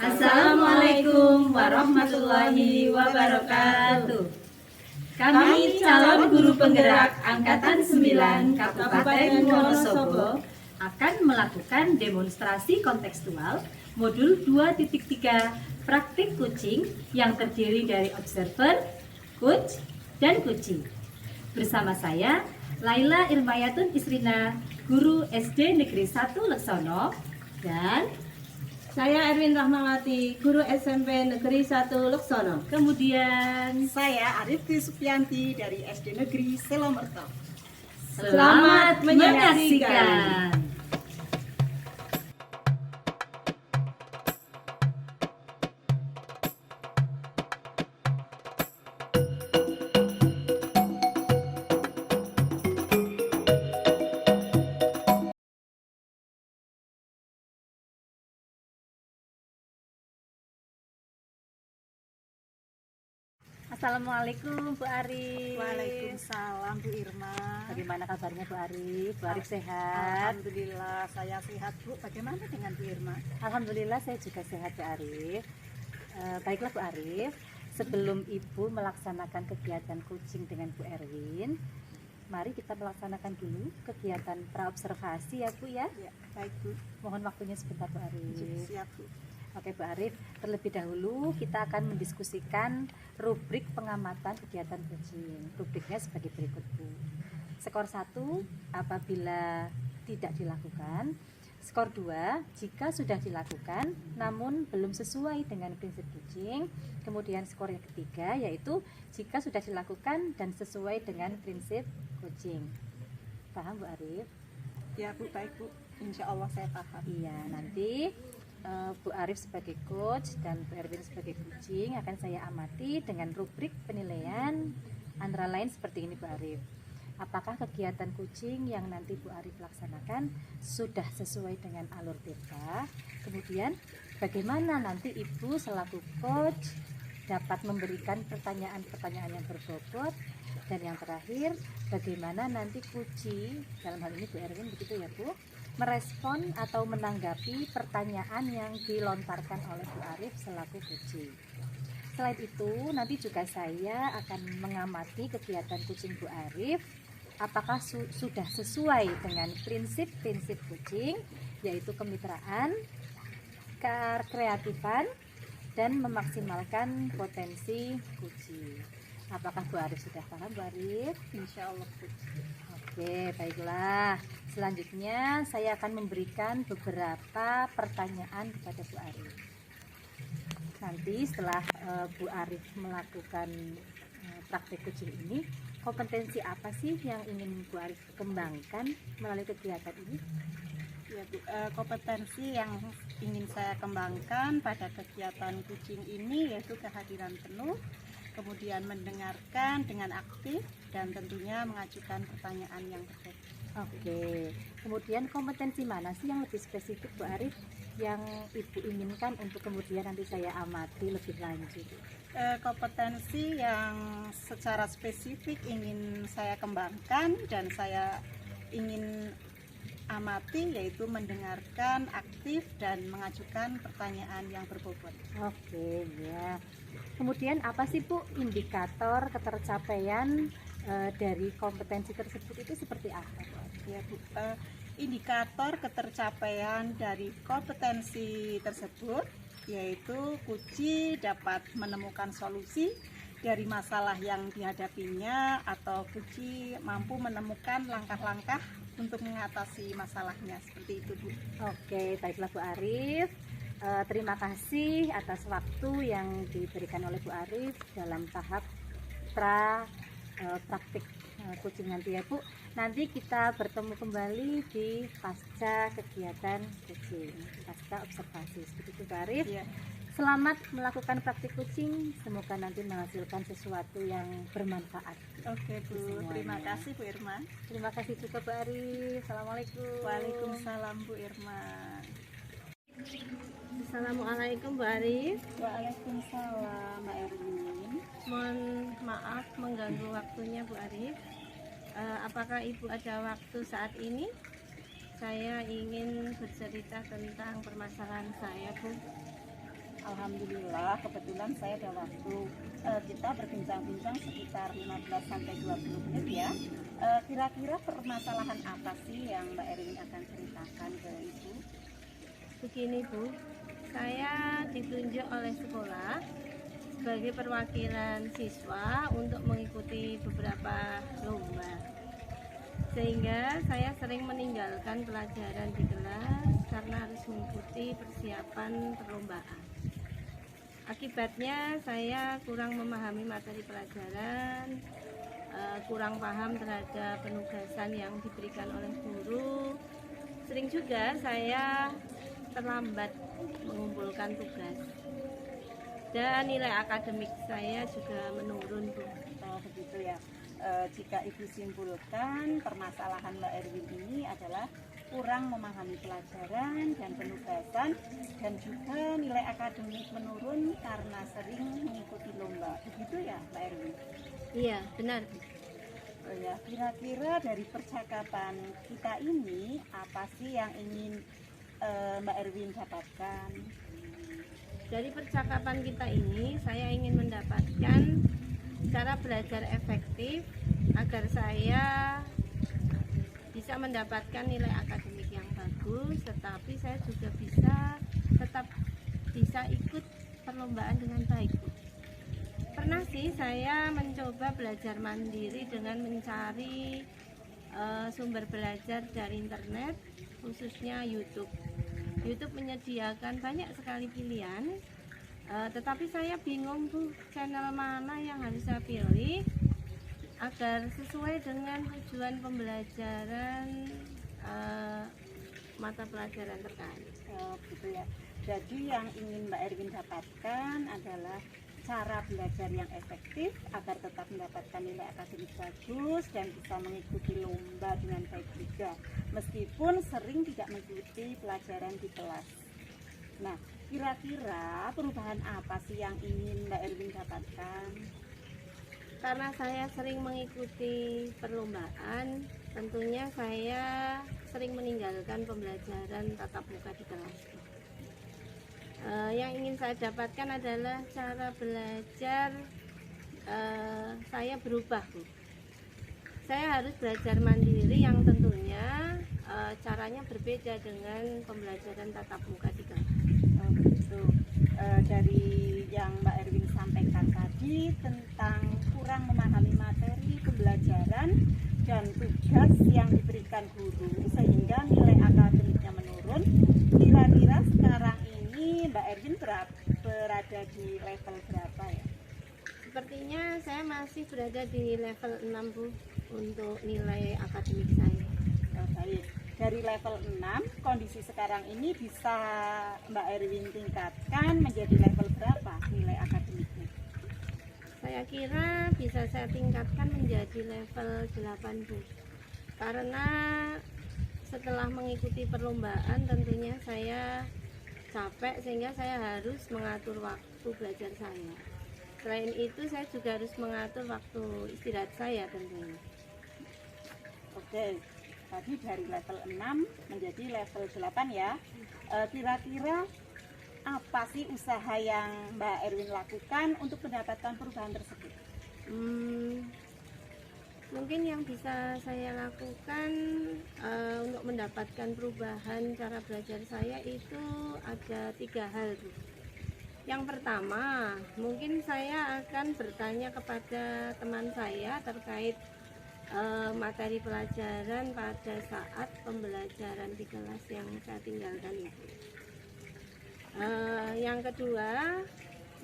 Assalamualaikum warahmatullahi wabarakatuh. Kami calon guru penggerak Angkatan 9 Kabupaten Wonosobo akan melakukan demonstrasi kontekstual modul 2.3 praktik kucing yang terdiri dari observer, coach, dan kucing. Bersama saya, Laila Irmayatun Isrina, guru SD Negeri 1 Leksono, dan saya Erwin Rahmawati, guru SMP Negeri 1 Leksono. kemudian Saya Arifti Supianti dari SD Negeri Selomerto. selamat menyaksikan. Assalamualaikum Bu Arif. Waalaikumsalam Bu Irma. Bagaimana kabarnya Bu Arif? Bu Arif sehat? Alhamdulillah saya sehat Bu. Bagaimana dengan Bu Irma? Alhamdulillah saya juga sehat Bu Arif. Baiklah Bu Arif, sebelum Ibu melaksanakan kegiatan kucing dengan Bu Erwin, mari kita melaksanakan dulu kegiatan praobservasi ya Bu ya. Ya, baik Bu. Mohon waktunya sebentar Bu Arif. Siap Bu. Oke Bu Arif, terlebih dahulu kita akan mendiskusikan rubrik pengamatan kegiatan kucing. Rubriknya sebagai berikut Bu. Skor 1 apabila tidak dilakukan. Skor 2 jika sudah dilakukan namun belum sesuai dengan prinsip kucing. Kemudian skor yang ketiga yaitu jika sudah dilakukan dan sesuai dengan prinsip kucing. Paham Bu Arif? Ya Bu, baik Bu. Insya Allah saya paham. Iya, nanti Bu Arif sebagai coach dan Bu Erwin sebagai kucing akan saya amati dengan rubrik penilaian antara lain seperti ini Bu Arif. Apakah kegiatan kucing yang nanti Bu Arif laksanakan sudah sesuai dengan alur TK? Kemudian bagaimana nanti Ibu selaku coach dapat memberikan pertanyaan-pertanyaan yang berbobot? Dan yang terakhir, bagaimana nanti kucing, dalam hal ini Bu Erwin begitu ya Bu, merespon atau menanggapi pertanyaan yang dilontarkan oleh Bu Arif selaku kucing. Selain itu, nanti juga saya akan mengamati kegiatan kucing Bu Arif, apakah sudah sesuai dengan prinsip-prinsip kucing, yaitu kemitraan, kreatifan, dan memaksimalkan potensi kucing. Apakah Bu Arif sudah paham Bu Arif? Insya Allah Bu. Oke, baiklah. Selanjutnya saya akan memberikan beberapa pertanyaan kepada Bu Arif. Nanti setelah Bu Arif melakukan praktek kucing ini, kompetensi apa sih yang ingin Bu Arif kembangkan melalui kegiatan ini? Ya Bu, kompetensi yang ingin saya kembangkan pada kegiatan kucing ini yaitu kehadiran penuh, kemudian mendengarkan dengan aktif, dan tentunya mengajukan pertanyaan yang berbobot. Oke, kemudian kompetensi mana sih yang lebih spesifik Bu Arif yang Ibu inginkan untuk kemudian nanti saya amati lebih lanjut? Kompetensi yang secara spesifik ingin saya kembangkan dan saya ingin amati yaitu mendengarkan aktif dan mengajukan pertanyaan yang berbobot. Oke, ya. Kemudian apa sih Bu indikator ketercapaian dari kompetensi tersebut itu seperti apa Bu? Ya Bu, indikator ketercapaian dari kompetensi tersebut yaitu kucing dapat menemukan solusi dari masalah yang dihadapinya atau kucing mampu menemukan langkah-langkah untuk mengatasi masalahnya, seperti itu Bu. Oke, baiklah Bu Arif. Terima kasih atas waktu yang diberikan oleh Bu Arif dalam tahap praktik kucing nanti ya Bu. Nanti kita bertemu kembali di pasca kegiatan kucing, pasca observasi. Seperti itu Bu Arif. Ya. Selamat melakukan praktik kucing, semoga nanti menghasilkan sesuatu yang bermanfaat. Oke Bu, Semuanya. terima kasih Bu Irma. Terima kasih juga Bu Arif. Assalamualaikum. Waalaikumsalam Bu Irma. Assalamualaikum Bu Arif. Waalaikumsalam Mbak Erwin. Mohon maaf mengganggu waktunya Bu Arif. Apakah Ibu ada waktu saat ini? Saya ingin bercerita tentang permasalahan saya Bu. Alhamdulillah, kebetulan saya ada waktu. Kita berbincang-bincang sekitar 15 sampai 20 menit ya. Kira-kira permasalahan apa sih yang Mbak Erwin akan ceritakan ke Ibu? Begini Bu, saya ditunjuk oleh sekolah sebagai perwakilan siswa untuk mengikuti beberapa lomba. Sehingga saya sering meninggalkan pelajaran di kelas karena harus mengikuti persiapan perlombaan. Akibatnya saya kurang memahami materi pelajaran, kurang paham terhadap penugasan yang diberikan oleh guru. Sering juga saya terlambat mengumpulkan tugas. Dan nilai akademik saya juga menurun, Bu. Oh begitu ya. Jika Ibu simpulkan, permasalahan Mbak Erwin ini adalah kurang memahami pelajaran dan penugasan, dan juga nilai akademik menurun karena sering mengikuti lomba. Begitu ya Mbak Erwin? Iya, benar, Bu. Oh ya, kira-kira dari percakapan kita ini apa sih yang ingin Mbak Erwin dapatkan? Dari percakapan kita ini, saya ingin mendapatkan cara belajar efektif agar saya bisa mendapatkan nilai akademik yang bagus, tetapi saya juga tetap bisa ikut perlombaan dengan baik. Pernah sih saya mencoba belajar mandiri dengan mencari sumber belajar dari internet, khususnya YouTube. YouTube menyediakan banyak sekali pilihan, tetapi saya bingung tuh channel mana yang harus saya pilih agar sesuai dengan tujuan pembelajaran mata pelajaran terkait. Oh, gitu ya. Jadi yang ingin Mbak Erwin dapatkan adalah cara belajar yang efektif agar tetap mendapatkan nilai akademik bagus dan bisa mengikuti lomba dengan baik juga, meskipun sering tidak mengikuti pelajaran di kelas. Nah, kira-kira perubahan apa sih yang ingin Mbak Erwin dapatkan? Karena saya sering mengikuti perlombaan, tentunya saya sering meninggalkan pembelajaran tatap muka di kelas. Yang ingin saya dapatkan adalah cara belajar saya berubah, Bu. Saya harus belajar mandiri yang tentunya caranya berbeda dengan pembelajaran tatap muka di kelas. Oh, begitu. Dari yang Mbak Erwin sampaikan tadi tentang kurang memahami materi pembelajaran dan tugas yang diberikan guru sehingga nilai akademiknya menurun, kira-kira sekarang ini Mbak Erwin berada di level berapa ya? Sepertinya saya masih berada di level 6, Bu, untuk nilai akademik saya. Oh, baik. Dari level 6, kondisi sekarang ini bisa Mbak Erwin tingkatkan menjadi level berapa nilai akademiknya? Saya kira bisa saya tingkatkan menjadi level 8, Bu. Karena setelah mengikuti perlombaan tentunya saya capek sehingga saya harus mengatur waktu belajar saya. Selain itu saya juga harus mengatur waktu istirahat saya tentunya. Oke, tadi dari level 6 menjadi level 8 ya. Kira-kira apa sih usaha yang Mbak Erwin lakukan untuk mendapatkan perubahan tersebut? Mungkin yang bisa saya lakukan untuk mendapatkan perubahan cara belajar saya itu ada 3 hal, Bu. Yang pertama, mungkin saya akan bertanya kepada teman saya terkait materi pelajaran pada saat pembelajaran di kelas yang saya tinggalkan itu. Yang kedua,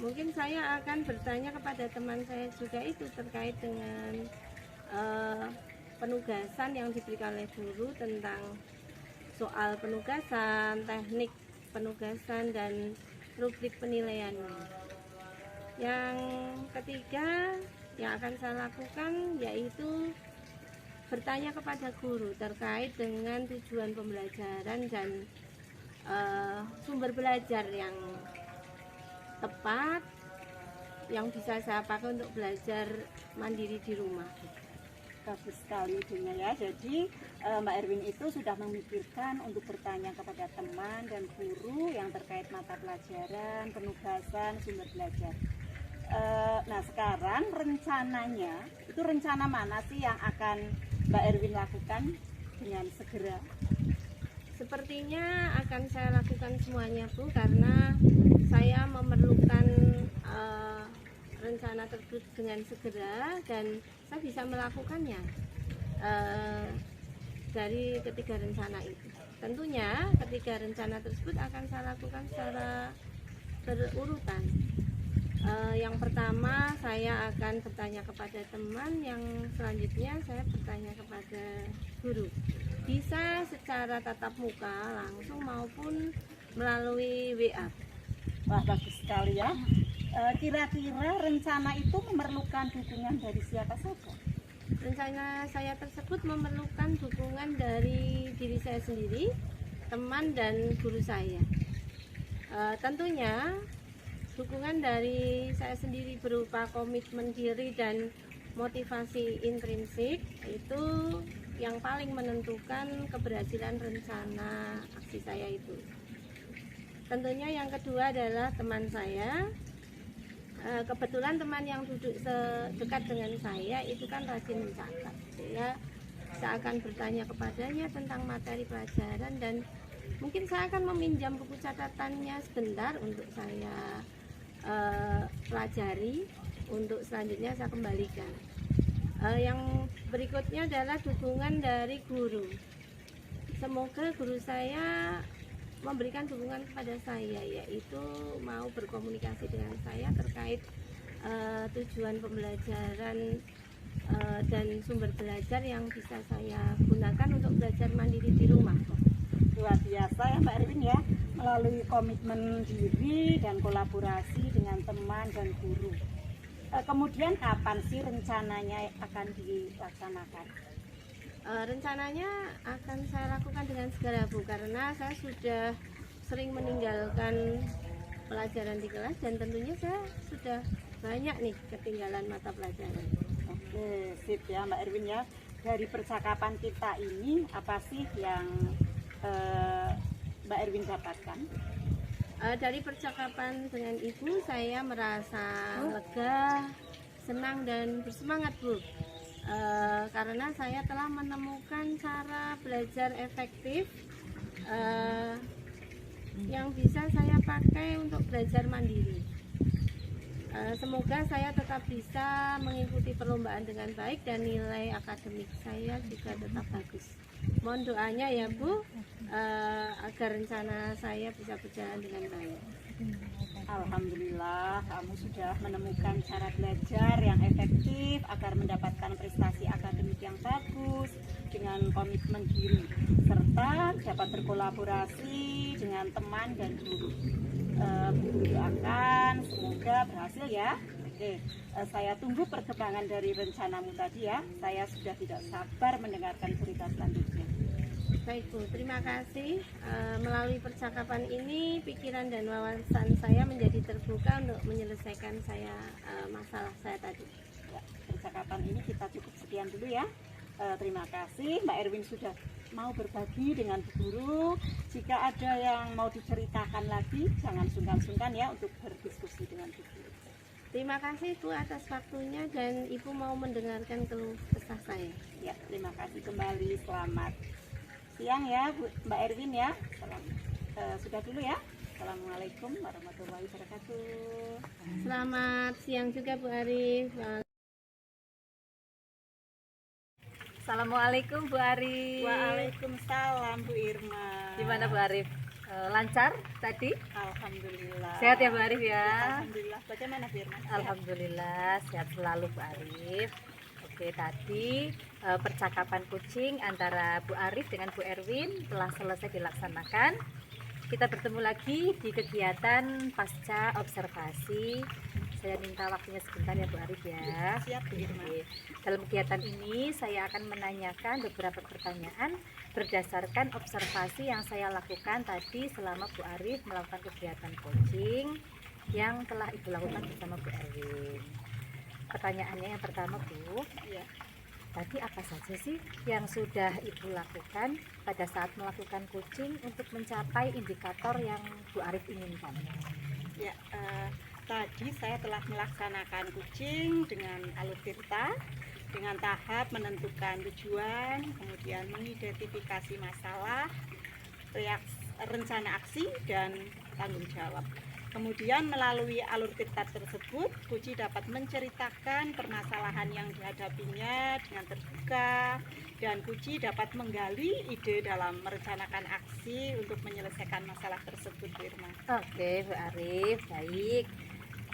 mungkin saya akan bertanya kepada teman saya juga itu terkait dengan penugasan yang diberikan oleh guru tentang soal penugasan, teknik penugasan, dan rubrik penilaiannya. Yang ketiga yang akan saya lakukan yaitu bertanya kepada guru terkait dengan tujuan pembelajaran dan sumber belajar yang tepat yang bisa saya pakai untuk belajar mandiri di rumah. bagus sekali idenya ya. Jadi Mbak Erwin itu sudah memikirkan untuk bertanya kepada teman dan guru yang terkait mata pelajaran, penugasan, sumber belajar. Nah sekarang rencananya, itu rencana mana sih yang akan Mbak Erwin lakukan dengan segera? Sepertinya akan saya lakukan semuanya Bu, karena saya memerlukan rencana tersebut dengan segera dan saya bisa melakukannya dari ketiga rencana itu. Tentunya ketiga rencana tersebut akan saya lakukan secara berurutan. Yang pertama saya akan bertanya kepada teman, yang selanjutnya saya bertanya kepada guru. Bisa secara tatap muka langsung maupun melalui WA. Wah bagus sekali ya. Kira-kira rencana itu memerlukan dukungan dari siapa saja? Rencana saya tersebut memerlukan dukungan dari diri saya sendiri, teman dan guru saya. Tentunya dukungan dari saya sendiri berupa komitmen diri dan motivasi intrinsik itu yang paling menentukan keberhasilan rencana aksi saya itu. Tentunya yang kedua adalah teman saya. Kebetulan teman yang duduk dekat dengan saya itu kan rajin mencatat. Saya akan bertanya kepadanya tentang materi pelajaran dan mungkin saya akan meminjam buku catatannya sebentar untuk saya pelajari, untuk selanjutnya saya kembalikan. Yang berikutnya adalah dukungan dari guru. Semoga guru saya memberikan dukungan kepada saya, yaitu mau berkomunikasi dengan saya terkait tujuan pembelajaran dan sumber belajar yang bisa saya gunakan untuk belajar mandiri di rumah. Luar biasa ya Mbak Erwin ya, melalui komitmen diri dan kolaborasi dengan teman dan guru. Kemudian kapan sih rencananya akan dilaksanakan? Rencananya akan saya lakukan dengan segera Bu, karena saya sudah sering meninggalkan pelajaran di kelas dan tentunya saya sudah banyak nih ketinggalan mata pelajaran. Oke, sip ya Mbak Erwin ya. Dari percakapan kita ini apa sih yang Mbak Erwin dapatkan? Dari percakapan dengan Ibu saya merasa lega, senang dan bersemangat Bu. Karena saya telah menemukan cara belajar efektif yang bisa saya pakai untuk belajar mandiri. Semoga saya tetap bisa mengikuti perlombaan dengan baik dan nilai akademik saya juga tetap bagus. Mohon doanya ya Bu, agar rencana saya bisa berjalan dengan baik. Alhamdulillah kamu sudah menemukan cara belajar yang efektif agar mendapatkan prestasi akademik yang bagus dengan komitmen diri serta dapat berkolaborasi dengan teman dan guru. Doakan semoga berhasil ya. Oke, saya tunggu perkembangan dari rencanamu tadi ya. Saya sudah tidak sabar mendengarkan cerita selanjutnya. Baik Bu, terima kasih. Melalui percakapan ini pikiran dan wawasan saya menjadi terbuka untuk menyelesaikan masalah saya tadi. Ya, percakapan ini kita cukup sekian dulu ya. Terima kasih Mbak Erwin sudah mau berbagi dengan Bu Guru. Jika ada yang mau diceritakan lagi, jangan sungkan-sungkan ya untuk berdiskusi dengan Bu Guru. Terima kasih Bu atas waktunya dan Ibu mau mendengarkan keluh kesah saya. Ya, terima kasih kembali. Selamat siang ya Mbak Erwin ya. Sudah dulu ya. Assalamualaikum warahmatullahi wabarakatuh. Selamat siang juga Bu Arif. Assalamualaikum Bu Arif. Waalaikumsalam Bu Irma. Gimana Bu Arif? Lancar tadi? Alhamdulillah. Sehat ya Bu Arif ya? Alhamdulillah. Bagaimana Bu Irma? Alhamdulillah sehat selalu Bu Arif. Oke, tadi percakapan kucing antara Bu Arif dengan Bu Erwin telah selesai dilaksanakan. Kita bertemu lagi di kegiatan pasca observasi. Saya minta waktunya sebentar ya Bu Arif ya. Siap Bu Irma. Oke. Dalam kegiatan ini saya akan menanyakan beberapa pertanyaan berdasarkan observasi yang saya lakukan tadi selama Bu Arif melakukan kegiatan coaching yang telah Ibu lakukan bersama Bu Erwin. Pertanyaannya yang pertama Bu, Ya. tadi apa saja sih yang sudah Ibu lakukan pada saat melakukan coaching untuk mencapai indikator yang Bu Arif inginkan? Ya, tadi saya telah melaksanakan coaching dengan alur tirta, dengan tahap menentukan tujuan, kemudian mengidentifikasi masalah, rencana aksi, dan tanggung jawab. Kemudian melalui alur tirta tersebut, Puji dapat menceritakan permasalahan yang dihadapinya dengan terbuka, dan Puji dapat menggali ide dalam merencanakan aksi untuk menyelesaikan masalah tersebut, Bu Irma. Oke, Bu Arif, baik.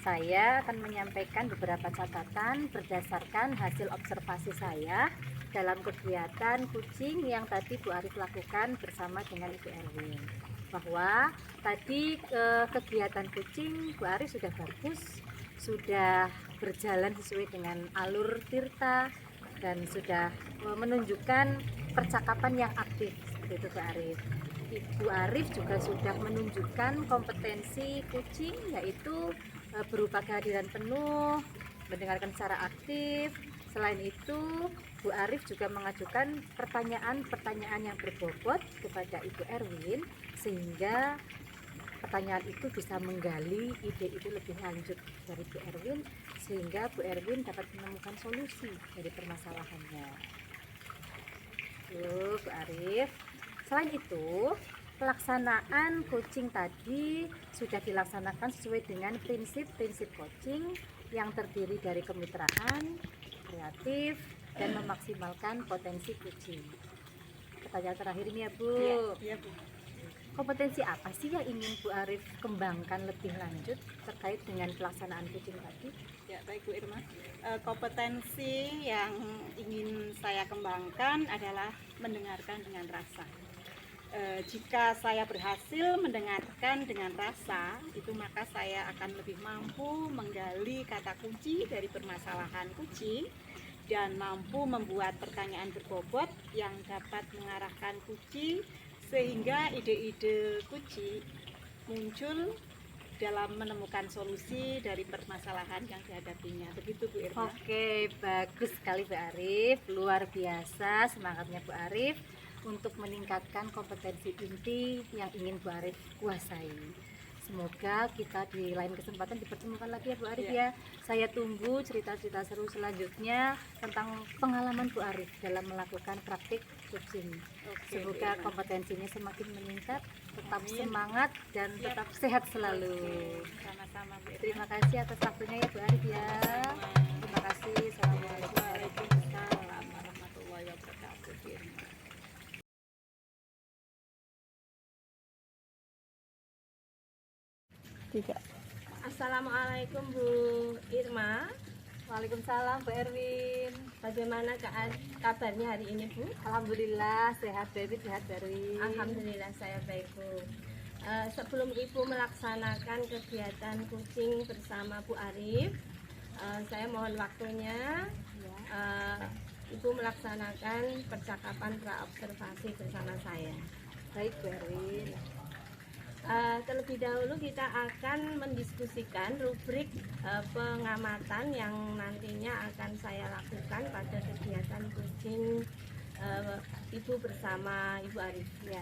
Saya akan menyampaikan beberapa catatan berdasarkan hasil observasi saya dalam kegiatan coaching yang tadi Bu Arif lakukan bersama dengan Ibu Erwin. Bahwa tadi kegiatan coaching Bu Arif sudah bagus, sudah berjalan sesuai dengan alur tirta, dan sudah menunjukkan percakapan yang aktif, seperti itu Bu Arif. Ibu Arif juga sudah menunjukkan kompetensi coaching, yaitu berupa kehadiran penuh, mendengarkan secara aktif. Selain itu, Bu Arif juga mengajukan pertanyaan-pertanyaan yang berbobot kepada Ibu Erwin, sehingga pertanyaan itu bisa menggali ide-ide lebih lanjut dari Bu Erwin, sehingga Bu Erwin dapat menemukan solusi dari permasalahannya. Tuh, Bu Arif. Selain itu, pelaksanaan coaching tadi sudah dilaksanakan sesuai dengan prinsip-prinsip coaching yang terdiri dari kemitraan, kreatif, dan memaksimalkan potensi coaching. Pertanyaan terakhir ini ya Bu. Iya, Bu. Kompetensi apa sih yang ingin Bu Arif kembangkan lebih lanjut terkait dengan pelaksanaan coaching tadi? Ya, baik Bu Irma. Kompetensi yang ingin saya kembangkan adalah mendengarkan dengan rasa. Jika saya berhasil mendengarkan dengan rasa, itu maka saya akan lebih mampu menggali kata kunci dari permasalahan kucing dan mampu membuat pertanyaan berbobot yang dapat mengarahkan kucing sehingga ide-ide kucing muncul dalam menemukan solusi dari permasalahan yang dihadapinya. Begitu Bu Irma. Oke, bagus sekali Bu Arif, luar biasa semangatnya Bu Arif untuk meningkatkan kompetensi inti yang ingin Bu Arif kuasai. Semoga kita di lain kesempatan dipertemukan lagi ya Bu Arif ya. Saya tunggu cerita-cerita seru selanjutnya tentang pengalaman Bu Arif dalam melakukan praktik coaching. Semoga kompetensinya semakin meningkat, tetap semangat dan tetap sehat selalu. Sama-sama Bu Irma. Terima kasih atas waktunya ya Bu Arif ya. Terima kasih. Assalamualaikum warahmatullahi wabarakatuh. Bu Irma. Assalamualaikum Bu Irma. Waalaikumsalam Bu Erwin. Bagaimana kabarnya hari ini Bu? Alhamdulillah sehat Bu Erwin. Alhamdulillah saya baik Bu. Sebelum Ibu melaksanakan kegiatan coaching bersama Bu Arif, saya mohon waktunya Ibu melaksanakan percakapan praobservasi bersama saya. Baik Bu Erwin. Terlebih dahulu kita akan mendiskusikan rubrik pengamatan yang nantinya akan saya lakukan pada kegiatan coaching Ibu bersama Ibu Arif ya.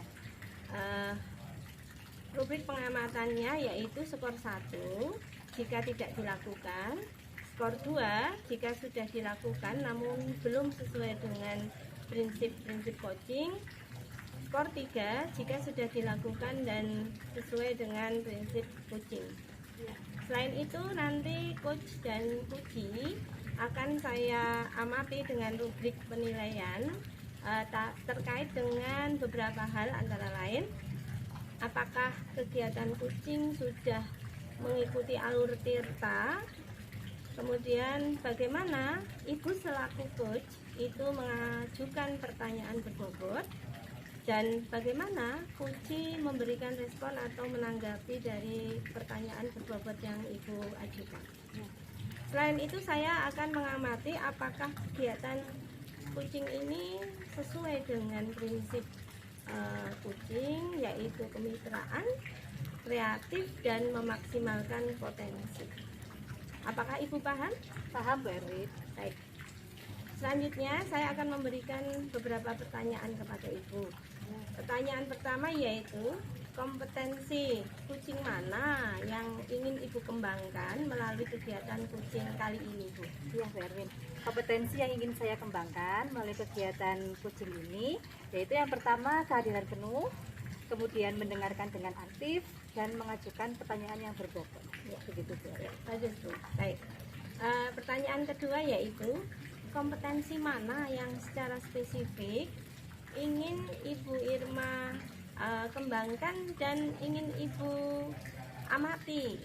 Rubrik pengamatannya yaitu skor 1 jika tidak dilakukan, skor 2 jika sudah dilakukan namun belum sesuai dengan prinsip-prinsip coaching, skor 3 jika sudah dilakukan dan sesuai dengan prinsip coaching. Selain itu nanti coach dan coachee akan saya amati dengan rubrik penilaian terkait dengan beberapa hal, antara lain apakah kegiatan coaching sudah mengikuti alur tirta, kemudian bagaimana Ibu selaku coach itu mengajukan pertanyaan berbobot, dan bagaimana coachee memberikan respon atau menanggapi dari pertanyaan berbobot yang Ibu ajukan. Selain itu saya akan mengamati apakah kegiatan coaching ini sesuai dengan prinsip coaching, yaitu kemitraan, kreatif, dan memaksimalkan potensi. Apakah Ibu paham? Paham Bu Erwin. Baik. Selanjutnya saya akan memberikan beberapa pertanyaan kepada Ibu. Pertanyaan pertama yaitu kompetensi kucing mana yang ingin Ibu kembangkan melalui kegiatan kucing kali ini, Bu? Iya, Bu Erwin. Kompetensi yang ingin saya kembangkan melalui kegiatan kucing ini yaitu yang pertama kehadiran penuh, kemudian mendengarkan dengan aktif dan mengajukan pertanyaan yang berbobot. Ya, begitu, Bu Erwin. Bagus, Bu. Baik. Pertanyaan kedua yaitu kompetensi mana yang secara spesifik ingin Ibu Irma kembangkan dan ingin Ibu amati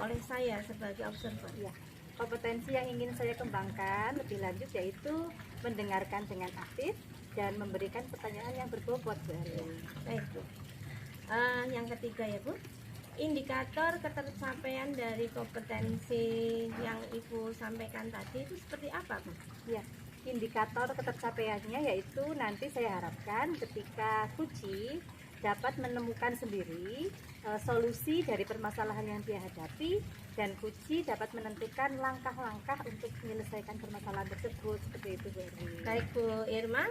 oleh saya sebagai observer. Ya, kompetensi yang ingin saya kembangkan lebih lanjut yaitu mendengarkan dengan aktif dan memberikan pertanyaan yang berbobot, Bu Erwin. Baik, Bu. Yang ketiga ya, Bu, indikator ketercapaian dari kompetensi yang Ibu sampaikan tadi itu seperti apa, Bu? Ya, indikator ketercapaiannya yaitu nanti saya harapkan ketika kucing dapat menemukan sendiri solusi dari permasalahan yang dia hadapi dan kucing dapat menentukan langkah-langkah untuk menyelesaikan permasalahan tersebut, seperti itu, Bu Erwin. Baik, Bu Irma,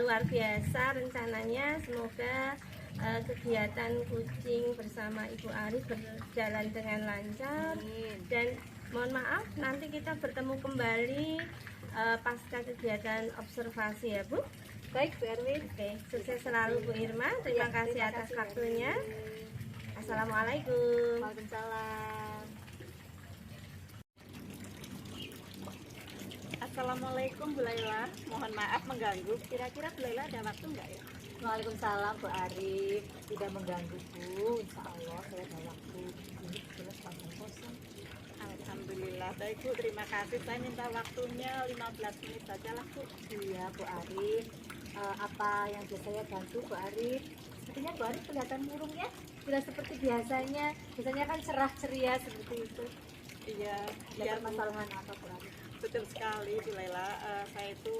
luar biasa rencananya. Semoga kegiatan kucing bersama Ibu Arif berjalan dengan lancar. Amin. Dan mohon maaf, nanti kita bertemu kembali pasca kegiatan observasi ya, Bu. Baik, Bu Erwin. Oke, sukses selalu Bu Irma. Terima Ya, kasih terima atas kasih, waktunya. Erwin. Assalamualaikum. Waalaikumsalam. Assalamualaikum Bu Laila, mohon maaf mengganggu. Kira-kira Bu Laila ada waktu nggak ya? Waalaikumsalam, Bu Arif. Tidak mengganggu, Bu. Insya Allah saya ada waktu. Ini jelas pasang kosong. Alhamdulillah, baik Bu, terima kasih. Saya minta waktunya 15 menit saja lah Bu. Iya, Bu Arif. Apa yang bisa saya bantu, Bu Arif? Sepertinya Bu Arif kelihatan murung ya. Tidak seperti biasanya. Biasanya kan cerah ceria seperti itu. Iya, Ada iya Bu. permasalahan apa, Bu Arif? Betul sekali Bu Laila. Saya itu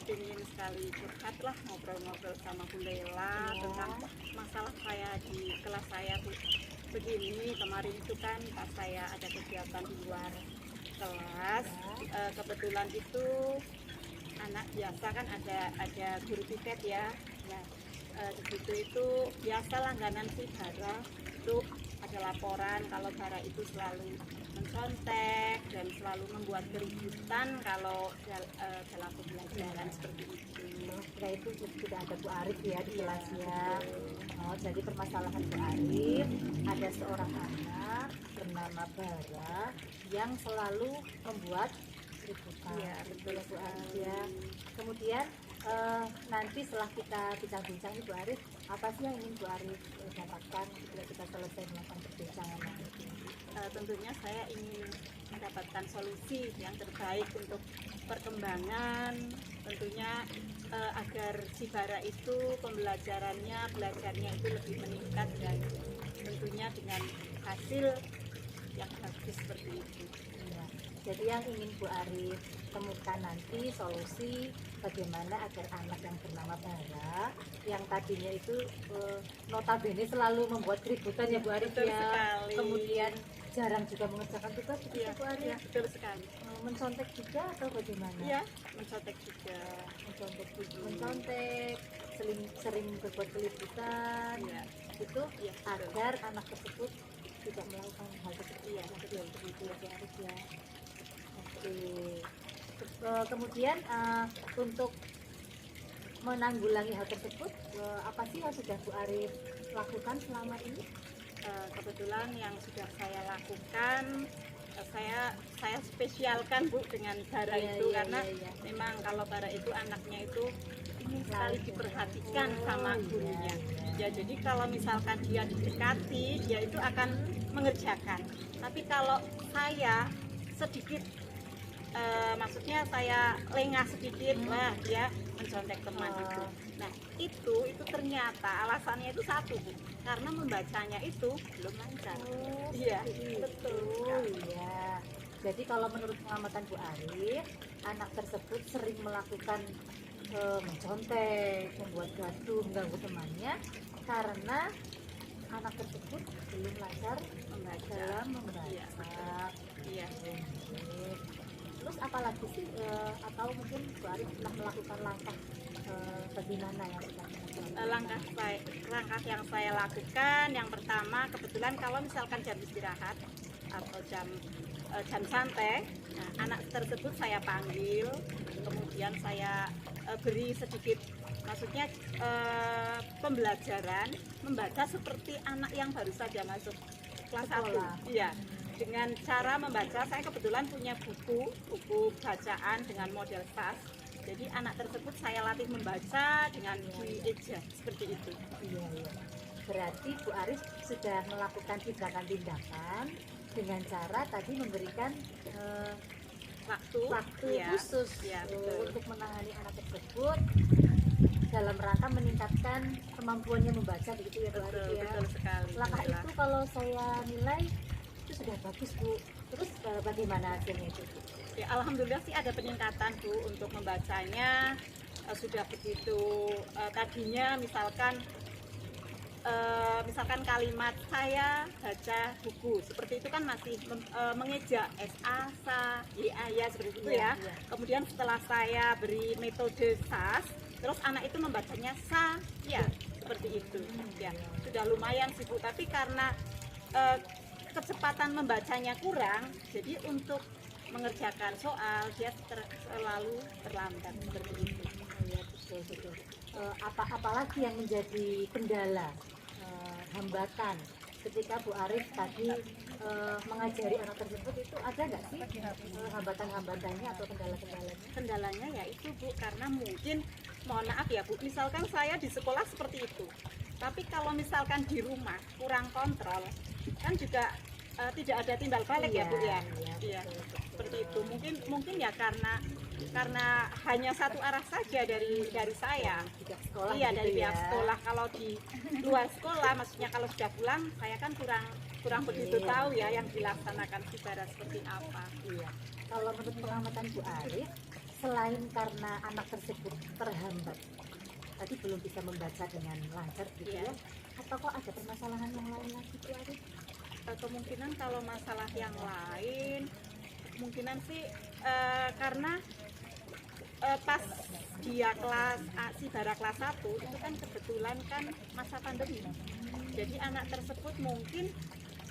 ingin sekali curhat lah, ngobrol-ngobrol sama Bu Laila Iya. tentang masalah saya di kelas saya Bu. Begini, kemarin itu kan pas saya ada kegiatan di luar kelas, kebetulan itu anak biasa kan ada guru piket ya. Nah, di situ itu biasa langganan si Bara itu ada laporan kalau Bara itu selalu mencontek dan selalu membuat keributan kalau dalam pembelajaran seperti itu. Nah, itu sudah ada Bu Arif ya di kelasnya. Oh, jadi permasalahan Bu Arif, ada seorang anak bernama Bara yang selalu membuat keributan. Iya, betul Bu Arif ya. Kemudian nanti setelah kita bincang-bincang nih Bu Arif, apa sih yang ingin Bu Arif dapatkan ketika kita selesai melakukan perbincangan nanti? Tentunya saya ingin mendapatkan solusi yang terbaik untuk perkembangan, tentunya agar si Bara itu belajarnya itu lebih meningkat dan tentunya dengan hasil yang bagus seperti itu. Ya, jadi yang ingin Bu Arif temukan nanti solusi bagaimana agar anak yang bernama Bara yang tadinya itu notabene selalu membuat keributan ya Bu Arif Betul ya. sekali. Kemudian jarang juga mengerjakan tugas begitu Iya, Bu Arif. iya, betul sekali. Mencontek juga atau bagaimana? Iya, mencontek juga. Mencontek juga. Mencontek, sering berbuat keributan. Iya. Itu Iya, betul. agar anak tersebut tidak melakukan hal seperti Iya, betul begitu ya Bu Arif ya. Oke. Kemudian untuk menanggulangi hal tersebut, apa sih yang sudah Bu Arif lakukan selama ini? Kebetulan yang sudah saya lakukan, saya spesialkan Bu dengan Bara Iya, itu iya, karena iya, iya. memang kalau Bara itu anaknya itu ingin sekali diperhatikan Oh, sama iya, gurunya. iya. Ya, jadi kalau misalkan dia didekati, dia itu akan mengerjakan. Tapi kalau saya sedikit maksudnya saya lengah sedikit, wah dia mencontek teman itu. Nah, itu ternyata alasannya itu satu Bu, karena membacanya itu belum lancar. Oh, Iya, seperti betul. itu. Iya. Jadi kalau menurut pengamatan Bu Arif, anak tersebut sering melakukan mencontek, membuat gaduh, mengganggu temannya karena anak tersebut belum lancar Membaca. dalam membaca. Iya, betul. Iya. Oke. Terus apalagi sih atau mungkin Bu Arif pernah melakukan langkah bagaimana yang sudah Langkah yang saya lakukan, yang pertama kebetulan kalau misalkan jam istirahat atau jam santai, nah, anak tersebut saya panggil, kemudian saya beri sedikit, maksudnya pembelajaran membaca seperti anak yang baru saja masuk kelas 1. Iya, dengan cara membaca. Saya kebetulan punya buku bacaan dengan model SAS. Jadi anak tersebut saya latih membaca dengan dieja seperti itu. Iya, iya. Berarti Bu Arif sudah melakukan tindakan-tindakan dengan cara tadi memberikan waktu ya, khusus ya, betul. untuk menangani anak tersebut dalam rangka meningkatkan kemampuannya membaca begitu ya Bu Arif ya. Betul sekali. Langkah Alhamdulillah. itu kalau saya nilai itu sudah bagus Bu. Terus bagaimana hasilnya itu? Ya, alhamdulillah sih ada peningkatan Bu untuk membacanya. Sudah begitu tadinya misalkan kalimat saya baca buku seperti itu kan masih mengeja sa sa ya seperti itu ya. Kemudian setelah saya beri metode SAS, terus anak itu membacanya sa ya seperti itu ya. Sudah lumayan sih Bu, tapi karena kecepatan membacanya kurang, jadi untuk mengerjakan soal dia selalu terlambat seperti itu. Ya, betul. Apalagi yang menjadi kendala, hambatan ketika Bu Arif tadi mengajari anak tersebut, itu ada nggak sih hambatan-hambatannya atau kendala-kendalanya? Kendalanya ya itu Bu, karena mungkin mohon maaf ya Bu, misalkan saya di sekolah seperti itu, tapi kalau misalkan di rumah kurang kontrol kan juga tidak ada timbal balik ya Bu ya. Iya, seperti itu. Mungkin ya karena hanya satu arah saja dari saya. Sekolah iya, gitu dari ya. pihak sekolah. Kalau di luar sekolah, maksudnya kalau sudah pulang, saya kan kurang begitu tahu ya yang dilaksanakan Sibara seperti apa. Iya. Kalau menurut pengamatan Bu Arif, selain karena anak tersebut terhambat, tadi belum bisa membaca dengan lancar gitu ya, atau kok ada permasalahan yang lain lagi Bu Arif? Kemungkinan kalau masalah yang lain, kemungkinan sih karena pas dia Sibara kelas 1 itu kan kebetulan kan masa pandemi. Jadi anak tersebut mungkin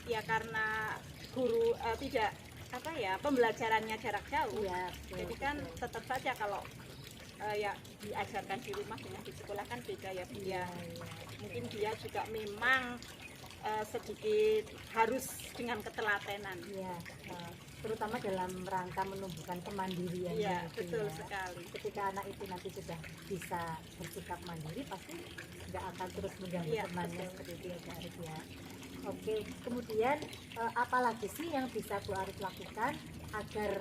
ya karena guru tidak pembelajarannya jarak jauh. Ya, Jadi kan tetap saja kalau ya diajarkan di rumah dengan di sekolah kan beda ya Bu ya. Mungkin dia juga memang sedikit harus dengan ketelatenan. Iya, terutama dalam rangka menumbuhkan kemandirian. Iya, gitu betul ya. sekali. Ketika anak itu nanti sudah bisa bersikap mandiri, pasti nggak akan terus mengganggu Iya, temannya betul. seperti itu ya Bu Arif ya. Oke, kemudian apalagi sih yang bisa Bu Arif lakukan agar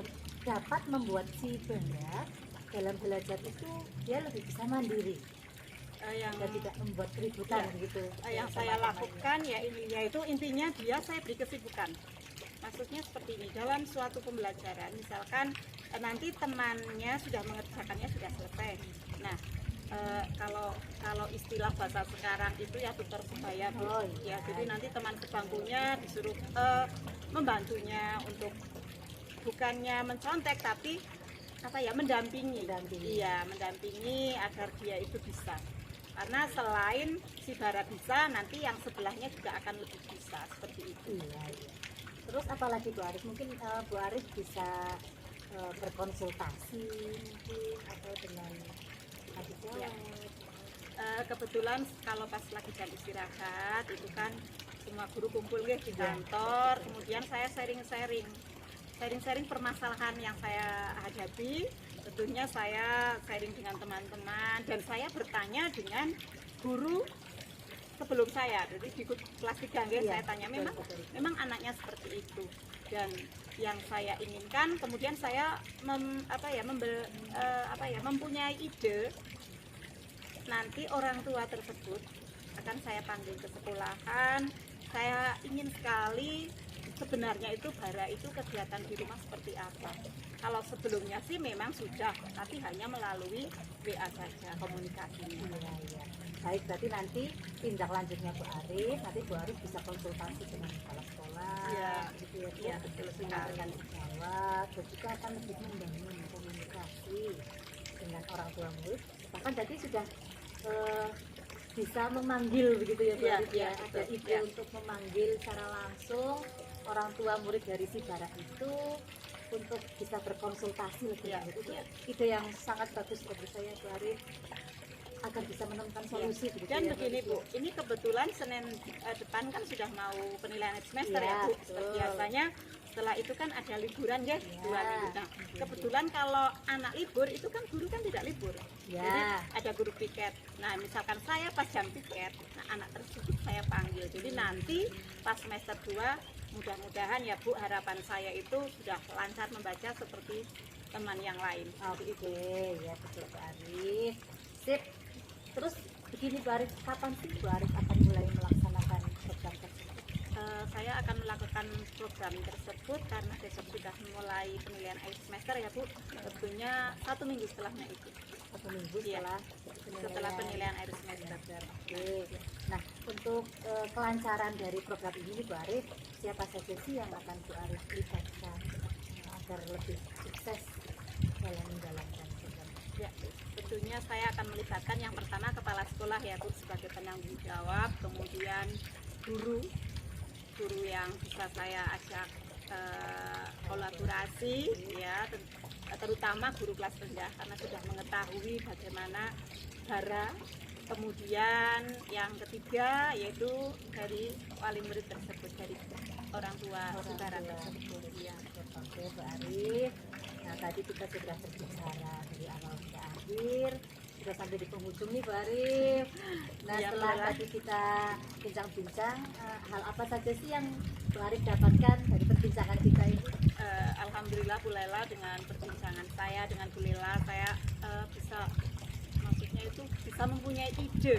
dapat membuat si Banda dalam belajar itu dia lebih bisa mandiri Yang dan tidak membuat keributan gitu. yang saya lakukan ya yaitu intinya saya beri kesibukan. Maksudnya seperti ini, dalam suatu pembelajaran misalkan nanti temannya sudah mengerjakannya sudah selesai. Nah, kalau istilah bahasa sekarang itu ya tutor sebaya Bu. Oh, Ya, iya. jadi nanti teman sebangkunya disuruh membantunya untuk bukannya mencontek tapi mendampingi. Iya, mendampingi agar dia itu bisa. Karena selain Sibara bisa, nanti yang sebelahnya juga akan lebih bisa seperti itu. Iya. Terus apalagi Bu Arif? Mungkin Bu Arif bisa berkonsultasi mungkin atau dengan adik Ya. kelas. Kebetulan kalau pas lagi jam istirahat itu kan semua guru kumpul di kantor, kemudian saya sharing permasalahan yang saya hadapi. Tentunya saya sharing dengan teman-teman dan saya bertanya dengan guru sebelum saya. Jadi di kelas 3 saya tanya memang anaknya seperti itu, dan yang saya inginkan kemudian saya mempunyai ide. Nanti orang tua tersebut akan saya panggil ke sekolahan. Saya ingin sekali sebenarnya itu Bara itu kegiatan di rumah seperti apa. Kalau sebelumnya sih memang sudah, tapi hanya melalui WA saja komunikasinya. Iya. Baik, berarti nanti tindak lanjutnya Bu Arif, nanti Bu Arif bisa konsultasi dengan kepala sekolah. Iya. Gitu ya, Bu. Iya, betul sekali. Mengaturkan segala. jawab dan juga akan lebih membangun komunikasi dengan orang tua murid. Bahkan tadi sudah bisa memanggil begitu ya Bu Iya, Arif iya, ya, ada betul. ide Iya. untuk memanggil secara langsung orang tua murid dari si Bara itu untuk bisa berkonsultasi lebih Iya, lanjut. Itu iya. ide yang sangat bagus bagi saya Bu Arif agar bisa menemukan solusi begitu Dan ya, begini Arif, Bu, ya. ini kebetulan Senin depan kan sudah mau penilaian akhir semester Iya, ya Bu. betul. Biasanya setelah itu kan ada liburan ya, Iya. 2 minggu. Nah, kebetulan kalau anak libur itu kan guru kan tidak libur. Ya. Jadi ada guru piket. Nah, misalkan saya pas jam piket, nah anak tersebut saya panggil. Jadi nanti pas semester 2 mudah-mudahan ya Bu, harapan saya itu sudah lancar membaca seperti teman yang lain. Oke, ya betul Bu Arif. Sip. Terus begini Bu Arif, kapan sih Bu Arif akan mulai melaksanakan program tersebut? Saya akan melakukan program tersebut karena besok sudah mulai penilaian akhir semester ya Bu. Tentunya 1 minggu setelahnya itu. 1 minggu Iya. setelah Penilaian akhir semester. Oke. Nah, untuk kelancaran dari program ini Bu Arif, siapa saja sih yang akan Bu Arif libatkan agar lebih sukses dalam menjalankan program? Ya, tentunya saya akan melibatkan yang pertama kepala sekolah ya Bu sebagai penanggung jawab, kemudian guru yang bisa saya ajak kolaborasi ya, terutama guru kelas rendah karena sudah mengetahui bagaimana cara. Kemudian yang ketiga yaitu dari wali murid tersebut, dari orang tua saudara tersebut ya. Oke Bu Arif. Nah, tadi kita sudah berbicara dari awal ke akhir, sudah sampai di penghujung nih Bu Arif. Nah, Ya, setelah benar. tadi kita bincang-bincang, hal apa saja sih yang Bu Arif dapatkan dari perbincangan kita ini? Alhamdulillah Bu Lela, dengan perbincangan saya dengan Bu Lela saya bisa, maksudnya itu bisa mempunyai ide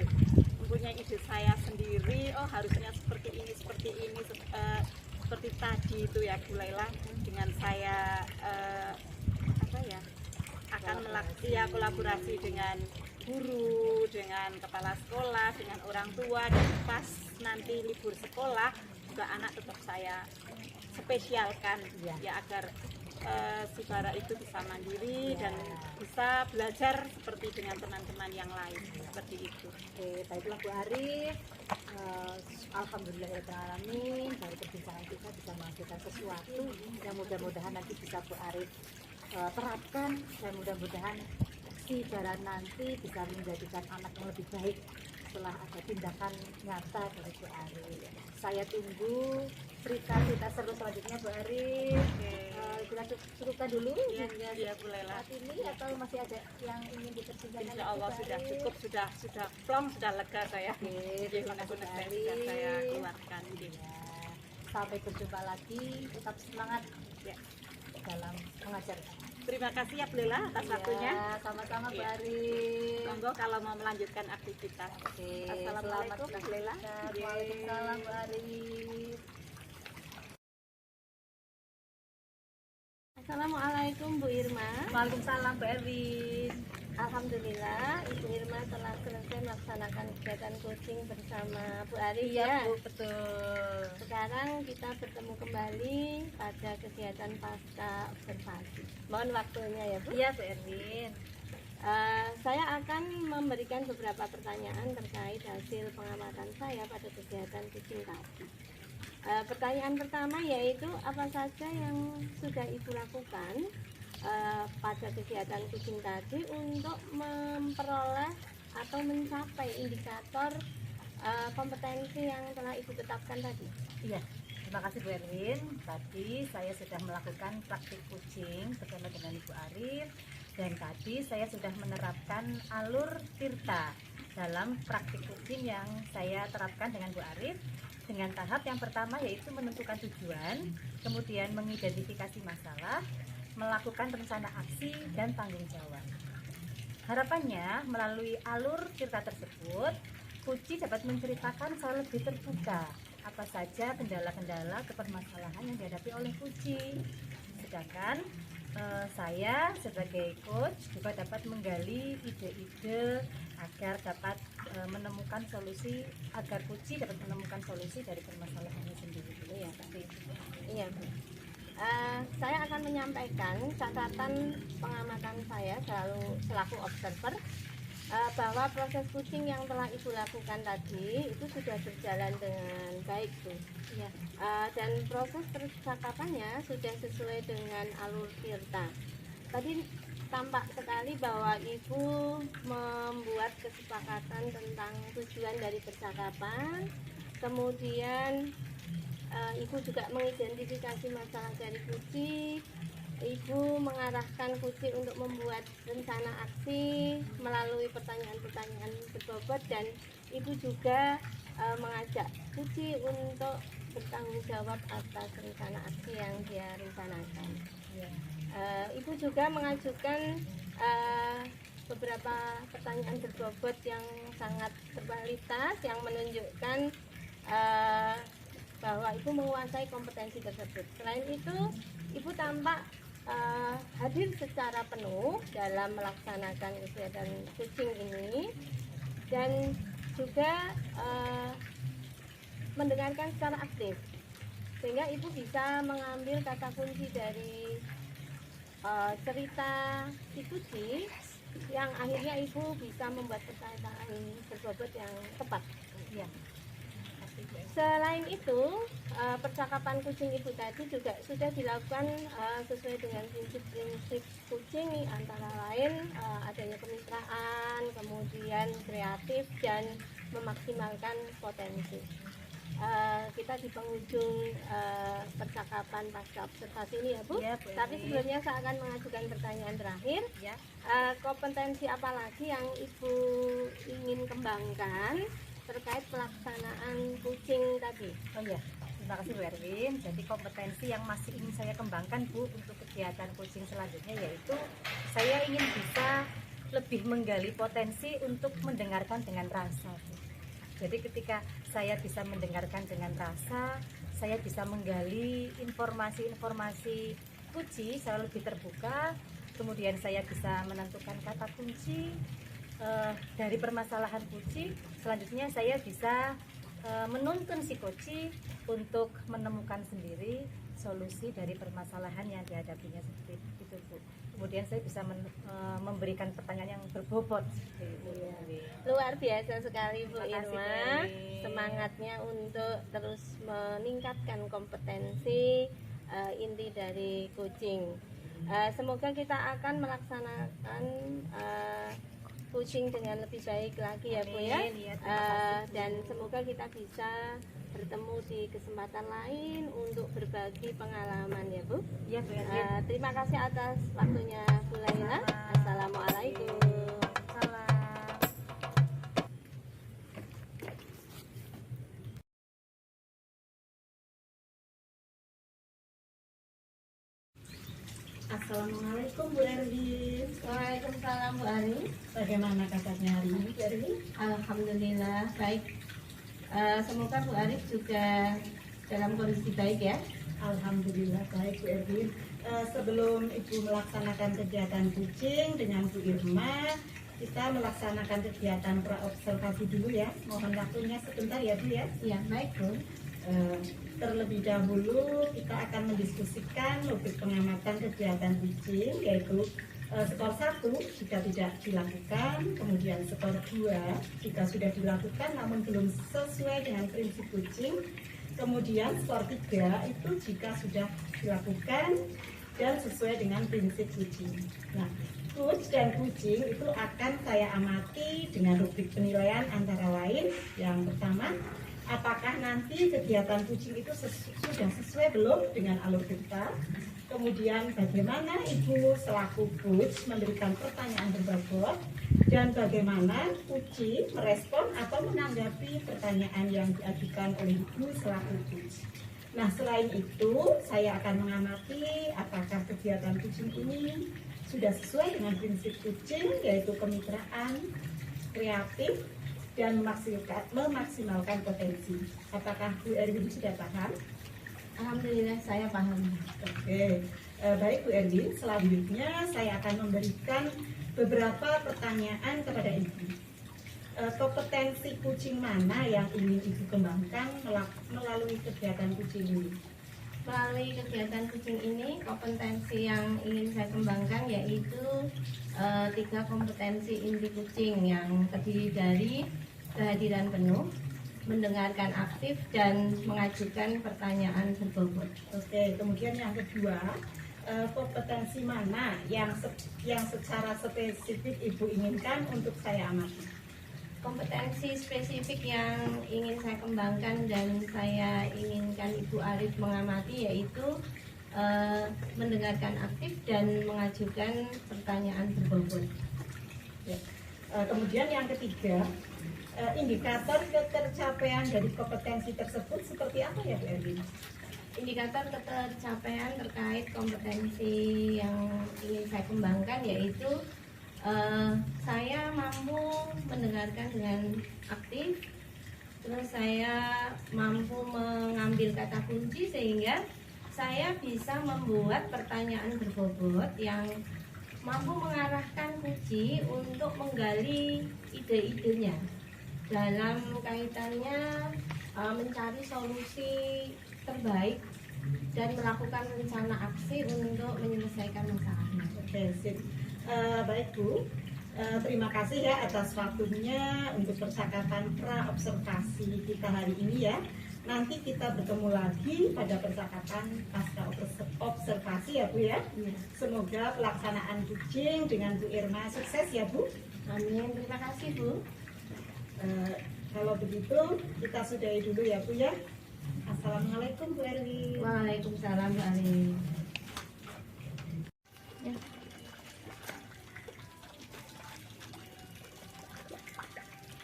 saya sendiri. Oh, harusnya seperti ini seperti tadi itu ya Bu Lela. Dengan saya akan melakukan kolaborasi dengan guru, dengan kepala sekolah, dengan orang tua, dan pas nanti libur sekolah juga anak tetap saya spesialkan Ya. ya agar si Bara itu bisa mandiri dan bisa belajar seperti dengan teman-teman yang lain seperti itu. Oke, baiklah Bu Arif. Alhamdulillahirrahmanirrahim, dari perbincangan kita bisa menghasilkan sesuatu yang mudah-mudahan nanti bisa Bu Arif terapkan, dan mudah-mudahan si Bara nanti bisa menjadikan anak yang lebih baik setelah ada tindakan nyata dari Bu Arif. Saya tunggu cerita-cerita seru selanjutnya Bu Arif. Kita cukupkan dulu Iya Bu Lela. saat ini, atau masih ada yang ingin diperbincangkan? Insya Allah Bu sudah Arif? cukup, sudah plong, sudah lega saya. Oke, Ya, terima kasih unek-unek Bu saya Arif. sudah saya keluarkan. Ya, sampai berjumpa lagi, tetap semangat Ya. dalam mengajar. Terima kasih ya Bu Lela atas waktunya. Ya, sama-sama Bu Iya. Arif. Monggo kalau mau melanjutkan aktivitas. Oke, Assalamualaikum, selamat Bu Lela. berangkat. Waalaikumsalam Bu Arif. Assalamualaikum Bu Irma. Waalaikumsalam Bu Erwin. Alhamdulillah Ibu Irma telah selesai melaksanakan kegiatan coaching bersama Bu Arif Iya ya. Bu, betul. Sekarang kita bertemu kembali pada kegiatan pasca observasi. Mohon waktunya ya Bu. Iya Bu Erwin. Saya akan memberikan beberapa pertanyaan terkait hasil pengamatan saya pada kegiatan coaching tadi. Pertanyaan pertama yaitu apa saja yang sudah Ibu lakukan pada kegiatan coaching tadi untuk memperoleh atau mencapai indikator kompetensi yang telah Ibu tetapkan tadi. Iya, terima kasih Bu Erwin. Tadi saya sudah melakukan praktik coaching bersama dengan Ibu Arif, dan tadi saya sudah menerapkan alur Tirta dalam praktik coaching yang saya terapkan dengan Bu Arif, dengan tahap yang pertama yaitu menentukan tujuan, kemudian mengidentifikasi masalah, melakukan rencana aksi dan tanggung jawab. Harapannya melalui alur Tirta tersebut, Puji dapat menceritakan secara lebih terbuka apa saja kendala-kendala kepermasalahan yang dihadapi oleh Puji. Sedangkan saya sebagai coach juga dapat menggali ide-ide agar dapat menemukan solusi, agar Puji dapat menemukan solusi dari permasalahannya sendiri dulu ya, seperti itu. Iya Bu. saya akan menyampaikan catatan pengamatan saya selaku observer, bahwa proses kucing yang telah Ibu lakukan tadi itu sudah berjalan dengan baik, Bu. Ya. Dan proses percakapannya sudah sesuai dengan alur Tirta. Tadi tampak sekali bahwa Ibu membuat kesepakatan tentang tujuan dari percakapan, kemudian Ibu juga mengidentifikasi masalah dari kucing. Ibu mengarahkan kucing untuk membuat rencana aksi melalui pertanyaan-pertanyaan berbobot, dan Ibu juga mengajak kucing untuk bertanggung jawab atas rencana aksi yang dia rencanakan. Ibu juga mengajukan beberapa pertanyaan berbobot yang sangat berkualitas yang menunjukkan bahwa Ibu menguasai kompetensi tersebut. Selain itu, Ibu tampak hadir secara penuh dalam melaksanakan kegiatan kucing ini, dan juga mendengarkan secara aktif, sehingga Ibu bisa mengambil kata kunci dari cerita si kucing yang akhirnya Ibu bisa membuat pertanyaan berbobot yang tepat. Ya. Selain itu, percakapan kucing Ibu tadi juga sudah dilakukan sesuai dengan prinsip-prinsip kucing, antara lain adanya kemitraan, kemudian kreatif, dan memaksimalkan potensi. Kita di penghujung percakapan pasca observasi ini ya, Bu. Ya, Bu. Tapi sebelumnya saya akan mengajukan pertanyaan terakhir. Ya. Kompetensi apa lagi yang Ibu ingin kembangkan terkait pelaksanaan kucing tadi? Oh ya, terima kasih Bu Erwin. Jadi kompetensi yang masih ingin saya kembangkan, Bu, untuk kegiatan kucing selanjutnya yaitu saya ingin bisa lebih menggali potensi untuk mendengarkan dengan rasa, Bu. Jadi ketika saya bisa mendengarkan dengan rasa, saya bisa menggali informasi-informasi kucing secara lebih terbuka, kemudian saya bisa menentukan kata kunci dari permasalahan kucing. Selanjutnya saya bisa menuntun si kucing untuk menemukan sendiri solusi dari permasalahan yang dihadapinya seperti itu, Bu. Kemudian saya bisa memberikan pertanyaan yang berbobot. Luar biasa sekali, Bu Terima kasih, Irma. Bu Erwin. Semangatnya untuk terus meningkatkan kompetensi inti dari kucing. Semoga kita akan melaksanakan kucing dengan lebih baik lagi ya, Bu ya. Amin. Ya, terima kasih, Bu. Dan semoga kita bisa bertemu di kesempatan lain untuk berbagi pengalaman ya, Bu. Ya, Bu Erwin. Terima kasih atas waktunya, Bu Laila. Assalamualaikum. Salam. Assalamualaikum Bu Erwin. Waalaikumsalam, Bu Ari. Bagaimana kabarnya hari ini Bu Erwin? Alhamdulillah baik. Semoga Bu Arif juga dalam kondisi baik ya. Alhamdulillah baik Bu Erwin. Sebelum Ibu melaksanakan kegiatan kucing dengan Bu Irma, kita melaksanakan kegiatan praobservasi dulu ya. Mohon waktunya sebentar ya Bu ya. Iya baik Bu. Terlebih dahulu kita akan mendiskusikan rubrik pengamatan kegiatan kucing, yaitu skor 1 jika tidak dilakukan, kemudian skor 2 jika sudah dilakukan namun belum sesuai dengan prinsip kucing, kemudian skor 3 itu jika sudah dilakukan dan sesuai dengan prinsip kucing. Nah, coach dan kucing itu akan saya amati dengan rubrik penilaian antara lain. Yang pertama, apakah nanti kegiatan kucing itu sudah sesuai belum dengan alur kita? Kemudian bagaimana Ibu selaku coach memberikan pertanyaan berbobot, dan bagaimana kucing merespon atau menanggapi pertanyaan yang diajukan oleh Ibu selaku coach. Nah, selain itu saya akan mengamati apakah kegiatan kucing ini sudah sesuai dengan prinsip kucing, yaitu kemitraan, kreatif, dan memaksimalkan potensi. Apakah Bu Erwin sudah paham? Alhamdulillah saya paham. Oke, baik Bu Erwin. Selanjutnya saya akan memberikan beberapa pertanyaan kepada Ibu. Kompetensi kucing mana yang ingin Ibu kembangkan melalui kegiatan kucing ini? melalui kegiatan kucing ini, kompetensi yang ingin saya kembangkan yaitu 3 kompetensi inti kucing yang terdiri dari kehadiran penuh, mendengarkan aktif, dan mengajukan pertanyaan berbobot. Oke, kemudian yang kedua, kompetensi mana yang secara spesifik Ibu inginkan untuk saya amati? Kompetensi spesifik yang ingin saya kembangkan dan saya inginkan Ibu Arif mengamati yaitu mendengarkan aktif dan mengajukan pertanyaan berbobot. Ya. Kemudian yang ketiga, indikator ketercapaian dari kompetensi tersebut seperti apa ya Bu Erwin? Indikator ketercapaian terkait kompetensi yang ingin saya kembangkan yaitu saya mampu mendengarkan dengan aktif, terus saya mampu mengambil kata kunci sehingga saya bisa membuat pertanyaan berbobot yang mampu mengarahkan kunci untuk menggali ide-idenya dalam kaitannya mencari solusi terbaik dan melakukan rencana aksi untuk menyelesaikan masalahnya. Oke, sip. Baik Bu, terima kasih ya atas waktunya untuk percakapan pra-observasi kita hari ini ya. Nanti kita bertemu lagi pada percakapan pasca observasi ya Bu ya. Semoga pelaksanaan kucing dengan Bu Irma sukses ya Bu. Amin, terima kasih Bu. Kalau begitu kita sudahi dulu ya Bu ya. Assalamualaikum Bu Erwin. Waalaikumsalam Bu Arif.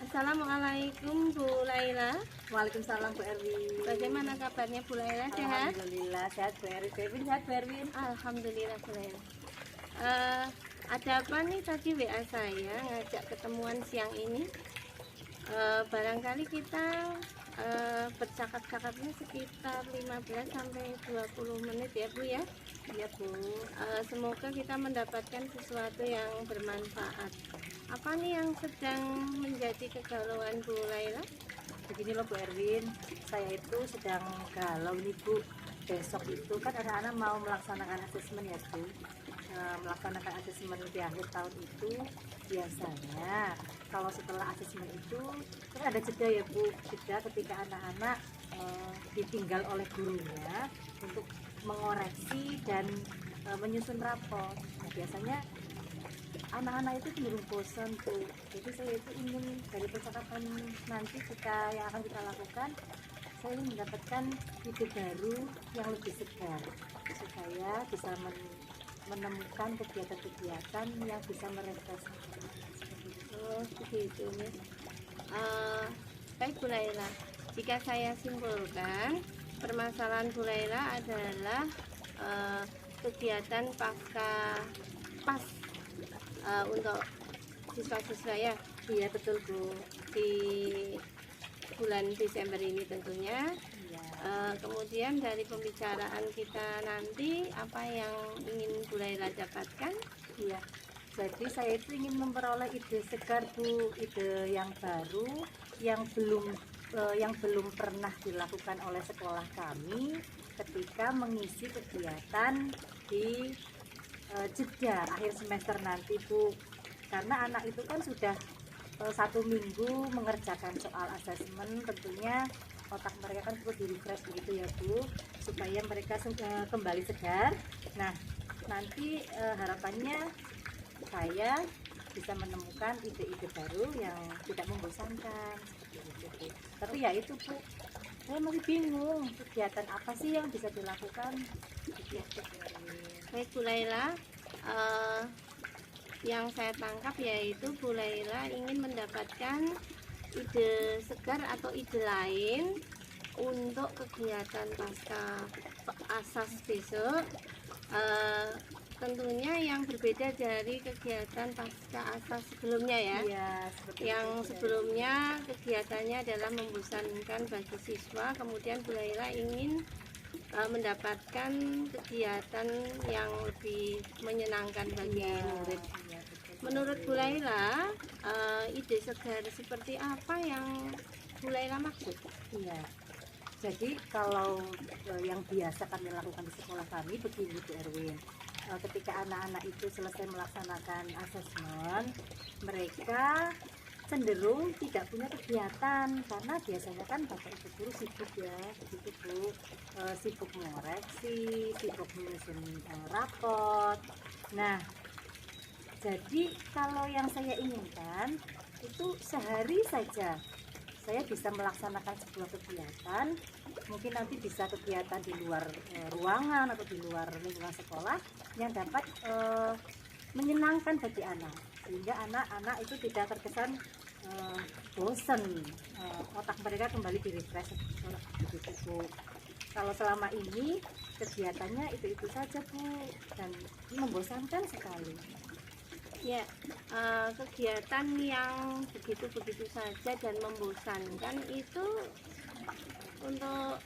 Assalamualaikum Bu Laila. Waalaikumsalam Bu Erwin. Bagaimana kabarnya Bu Laila? Sehat? Alhamdulillah sehat Bu Erwin. Sehat Bu Erwin. Alhamdulillah Bu Laila. Ada apa nih tadi WA saya ngajak ketemuan siang ini? Barangkali kita bercakap-cakapnya sekitar 15 sampai 20 menit ya Bu ya. Iya Bu. Semoga kita mendapatkan sesuatu yang bermanfaat. Apa nih yang sedang menjadi kegalauan Bu Laila? Begini loh Bu Erwin, saya itu sedang galau nih Bu. Besok itu kan anak-anak mau melaksanakan asesmen ya Bu. Melaksanakan asesmen di akhir tahun itu biasanya kalau setelah asesmen itu kan ada jeda ya Bu, jeda ketika anak-anak ditinggal oleh gurunya untuk mengoreksi dan menyusun rapor. Nah, biasanya anak-anak itu cenderung bosan tuh. Jadi saya itu ingin dari percakapan nanti yang akan kita lakukan, saya ingin mendapatkan ide baru yang lebih segar supaya bisa menemukan kegiatan-kegiatan yang bisa merefreshkan. Oh, begitu nih. Baik Bu Laila, jika saya simpulkan, permasalahan Bu Laila adalah kegiatan untuk siswa-siswa ya. Iya betul Bu. Di bulan Desember ini tentunya. Iya. Kemudian dari pembicaraan kita nanti apa yang ingin Bu Laila dapatkan? Iya. Jadi saya itu ingin memperoleh ide segar Bu, ide yang baru yang belum pernah dilakukan oleh sekolah kami ketika mengisi kegiatan di jeda akhir semester nanti Bu, karena anak itu kan sudah 1 minggu mengerjakan soal asesmen, tentunya otak mereka kan perlu di-refresh begitu ya Bu, supaya mereka kembali segar. Nah nanti harapannya saya bisa menemukan ide-ide baru yang tidak membosankan seperti itu Bu. Tapi ya itu Bu, saya masih bingung kegiatan apa sih yang bisa dilakukan. Baik Bu Laila, yang saya tangkap yaitu Bu Laila ingin mendapatkan ide segar atau ide lain untuk kegiatan pasca asas besok, tentunya yang berbeda dari kegiatan pasca asas sebelumnya ya. Iya, Yang sebelumnya kegiatannya adalah membosankan bagi siswa, kemudian Bu Laila ingin mendapatkan kegiatan yang lebih menyenangkan bagi murid. Menurut Bu Laila, ide segar seperti apa yang Bu Laila maksud? Iya. Jadi kalau yang biasa kami lakukan di sekolah kami begini Bu Erwin, ketika anak-anak itu selesai melaksanakan asesmen, mereka cenderung tidak punya kegiatan karena biasanya kan bapak ibu guru sibuk ya, begitu Bu. Sibuk mengoreksi, sibuk menyusun rapot. Nah, jadi kalau yang saya inginkan itu sehari saja saya bisa melaksanakan sebuah kegiatan, mungkin nanti bisa kegiatan di luar ruangan atau di luar lingkungan sekolah yang dapat menyenangkan bagi anak, sehingga anak-anak itu tidak terkesan bosan, otak mereka kembali di refresh begitu Bu. Kalau selama ini kegiatannya itu saja Bu, dan membosankan sekali. Ya, kegiatan yang begitu-begitu saja dan membosankan itu untuk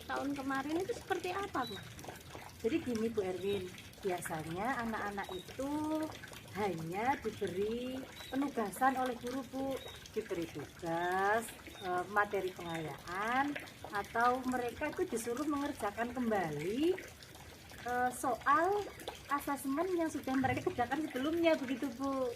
tahun kemarin itu seperti apa Bu? Jadi gini Bu Erwin, biasanya anak-anak itu hanya diberi penugasan oleh guru Bu, diberi tugas, materi pengayaan, atau mereka itu disuruh mengerjakan kembali soal asesmen yang sudah mereka kerjakan sebelumnya begitu Bu.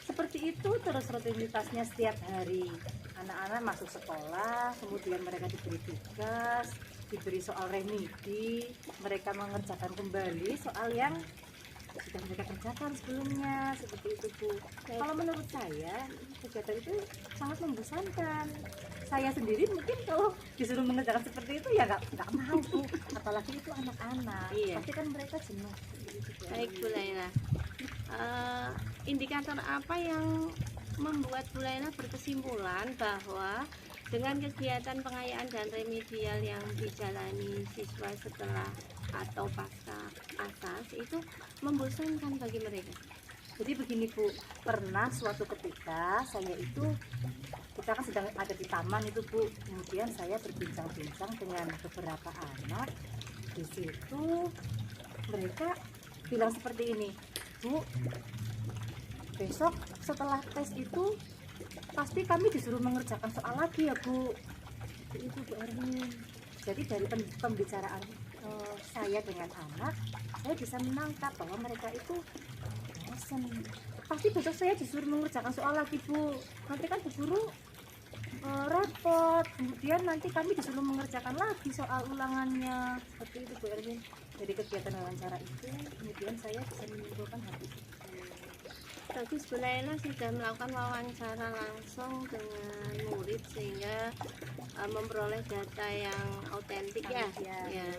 Seperti itu terus rutinitasnya setiap hari. Anak-anak masuk sekolah, kemudian mereka diberi tugas, diberi soal remedi, mereka mengerjakan kembali soal yang sudah mereka kerjakan sebelumnya, seperti itu Bu. Kalau menurut saya kegiatan itu sangat membosankan. Saya sendiri mungkin kalau disuruh mengerjakan seperti itu ya nggak mau Bu, apalagi itu anak-anak. Iya. Pasti kan mereka jenuh. Baik Bu Laila, indikator apa yang membuat Bu Laila berkesimpulan bahwa dengan kegiatan pengayaan dan remedial yang dijalani siswa setelah atau pasca asas itu membosankan bagi mereka? Jadi begini Bu, pernah suatu ketika saya itu, kita kan sedang ada di taman itu Bu, kemudian saya berbincang-bincang dengan beberapa anak. Di situ mereka bilang seperti ini, Bu, besok setelah tes itu pasti kami disuruh mengerjakan soal lagi ya Bu. Itu Bu Erwin. Jadi dari pembicaraan saya dengan anak, saya bisa menangkap bahwa mereka itu bosan. Pasti besok saya disuruh mengerjakan soal lagi Bu, nanti kan Bu Guru repot, kemudian nanti kami disuruh mengerjakan lagi soal ulangannya, seperti itu Bu Erwin. Jadi kegiatan wawancara itu kemudian saya bisa menyimpulkan hal itu. Bagus, Bu Laila sudah melakukan wawancara langsung dengan murid sehingga memperoleh data yang autentik ya. Ya.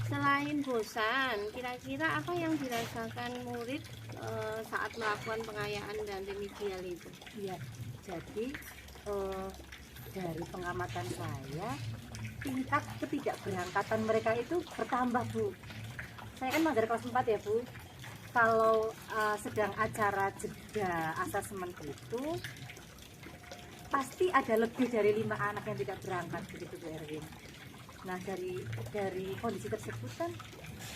Selain bosan, kira-kira apa yang dirasakan murid saat melakukan pengayaan dan remedial itu? Iya, jadi dari pengamatan saya, tingkat ketidakberangkatan mereka itu bertambah Bu. Saya kan mengajar kelas 4 ya Bu. Kalau sedang acara jeda asesmen itu pasti ada lebih dari 5 anak yang tidak berangkat begitu Bu Erwin. Nah dari kondisi tersebut kan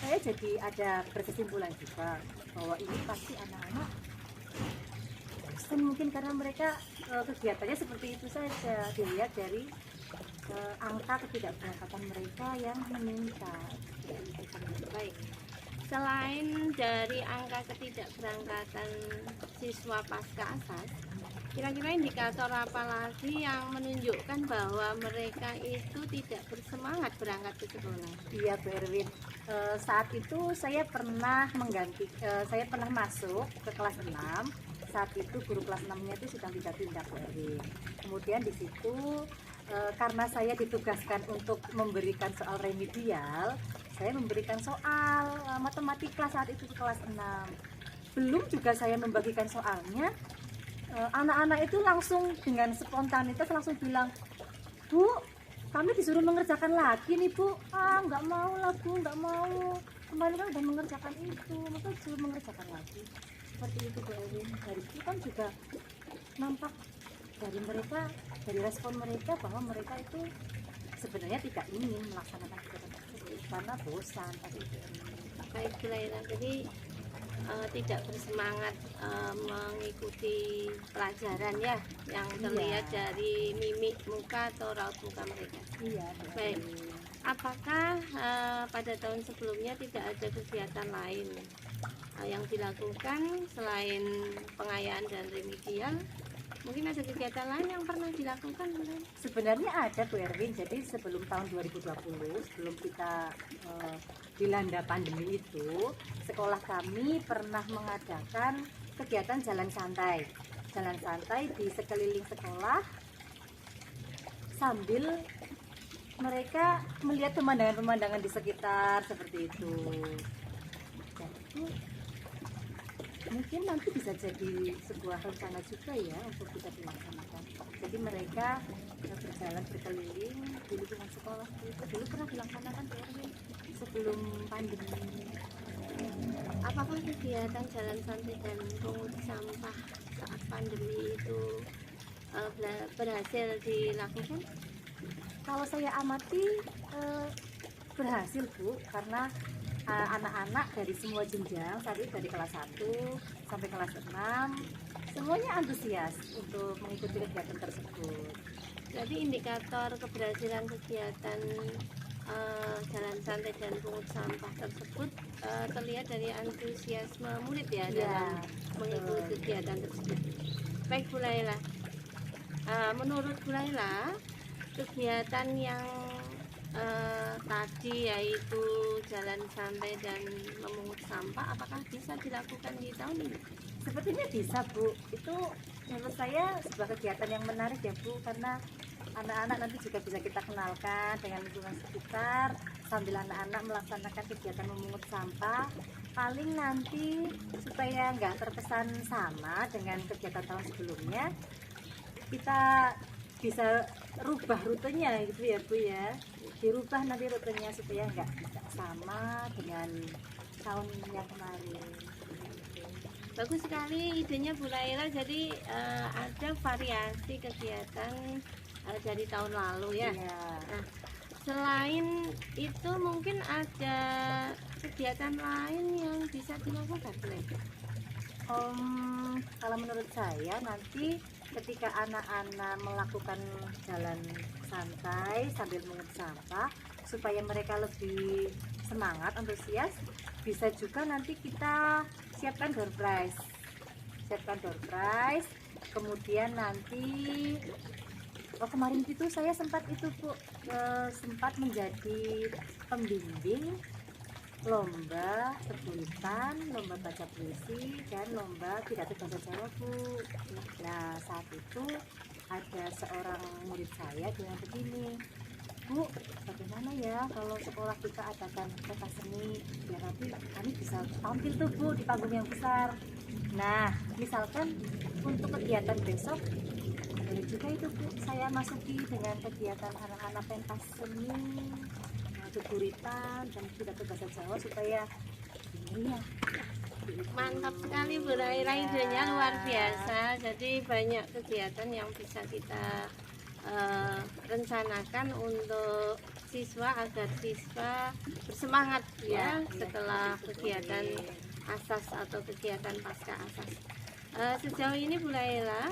saya jadi ada berkesimpulan juga bahwa ini pasti anak-anak bosan mungkin karena mereka kegiatannya seperti itu saja, dilihat dari angka ketidakberangkatan mereka yang meningkat. Baik. Selain dari angka ketidakberangkatan siswa pasca asas, kira-kira indikator apa lagi yang menunjukkan bahwa mereka itu tidak bersemangat berangkat ke sekolah? Iya Bu Erwin, saat itu saya pernah saya pernah masuk ke kelas 6. Saat itu guru kelas 6-nya itu sedang tidak tindak Bu Erwin. Kemudian di situ karena saya ditugaskan untuk memberikan soal remedial, saya memberikan soal matematika saat itu ke kelas 6. Belum juga saya membagikan soalnya, anak-anak itu langsung dengan spontanitas langsung bilang, Bu, kami disuruh mengerjakan lagi nih Bu. Nggak mau lah Bu, nggak mau, kemarin kan udah mengerjakan itu, maka disuruh mengerjakan lagi. Seperti itu Bu Erwin. Dari itu kan juga nampak dari mereka, dari respon mereka bahwa mereka itu sebenarnya tidak ingin melaksanakan kegiatan tersebut karena bosan tadi itu. Baik Bu Laila, jadi tidak bersemangat mengikuti pelajaran ya, yang terlihat dari mimik muka atau raut muka mereka. Iya, Baik. Apakah pada tahun sebelumnya tidak ada kegiatan lain yang dilakukan selain pengayaan dan remedial? Mungkin ada kegiatan lain yang pernah dilakukan, Bun? sebenarnya ada Bu Erwin. Jadi sebelum tahun 2020, sebelum kita dilanda pandemi itu, sekolah kami pernah mengadakan kegiatan jalan santai di sekeliling sekolah sambil mereka melihat pemandangan-pemandangan di sekitar seperti itu. Jadi mungkin nanti bisa jadi sebuah rencana juga ya untuk bisa dilaksanakan. Jadi mereka berjalan berkeliling di lingkungan sekolah itu dulu pernah dilaksanakan Bu Erwin sebelum pandemi. Apakah kegiatan jalan santai dan pungut sampah saat pandemi itu berhasil dilakukan? Kalau saya amati berhasil Bu, karena anak-anak dari semua jenjang, saat itu dari kelas 1 sampai kelas 6 semuanya antusias untuk mengikuti kegiatan tersebut. Jadi indikator keberhasilan kegiatan jalan santai dan pungut sampah tersebut terlihat dari antusiasme murid ya, dalam mengikuti kegiatan tersebut. Baik Bu Laila, menurut Bu Laila, kegiatan yang tadi yaitu jalan santai dan memungut sampah, apakah bisa dilakukan di tahun ini? Sepertinya bisa Bu, itu menurut saya sebuah kegiatan yang menarik ya Bu, karena anak-anak nanti juga bisa kita kenalkan dengan lingkungan sekitar sambil anak-anak melaksanakan kegiatan memungut sampah. Paling nanti supaya nggak terkesan sama dengan kegiatan tahun sebelumnya, kita bisa rubah rutenya gitu ya Bu ya, dirubah nanti rutenya supaya nggak sama dengan tahun yang kemarin. Bagus sekali idenya Bu Laila. Jadi ada variasi kegiatan dari tahun lalu ya. Iya. Nah, selain itu mungkin ada kegiatan lain yang bisa dilakukan, Bu Laila? Kalau menurut saya nanti ketika anak-anak melakukan jalan santai sambil mengut sampah supaya mereka lebih semangat, antusias, bisa juga nanti kita siapkan door prize. Kemudian nanti kemarin itu saya sempat sempat menjadi pembimbing lomba sebutan, lomba baca puisi, dan lomba pidato bahasa Jawa Bu. Nah saat itu ada seorang murid saya bilang begini, Bu, bagaimana ya kalau sekolah kita adakan pentas seni biar nanti kami bisa tampil tuh Bu di panggung yang besar. Nah misalkan untuk kegiatan besok boleh juga itu Bu saya masuki dengan kegiatan anak-anak pentas seni, guritan dan pidato bahasa Jawa supaya ini ya. Mantap sekali Bu Laila, idenya luar biasa. Jadi banyak kegiatan yang bisa kita rencanakan untuk siswa agar siswa bersemangat ya setelah kegiatan asas atau kegiatan pasca asas. Sejauh ini Bu Laila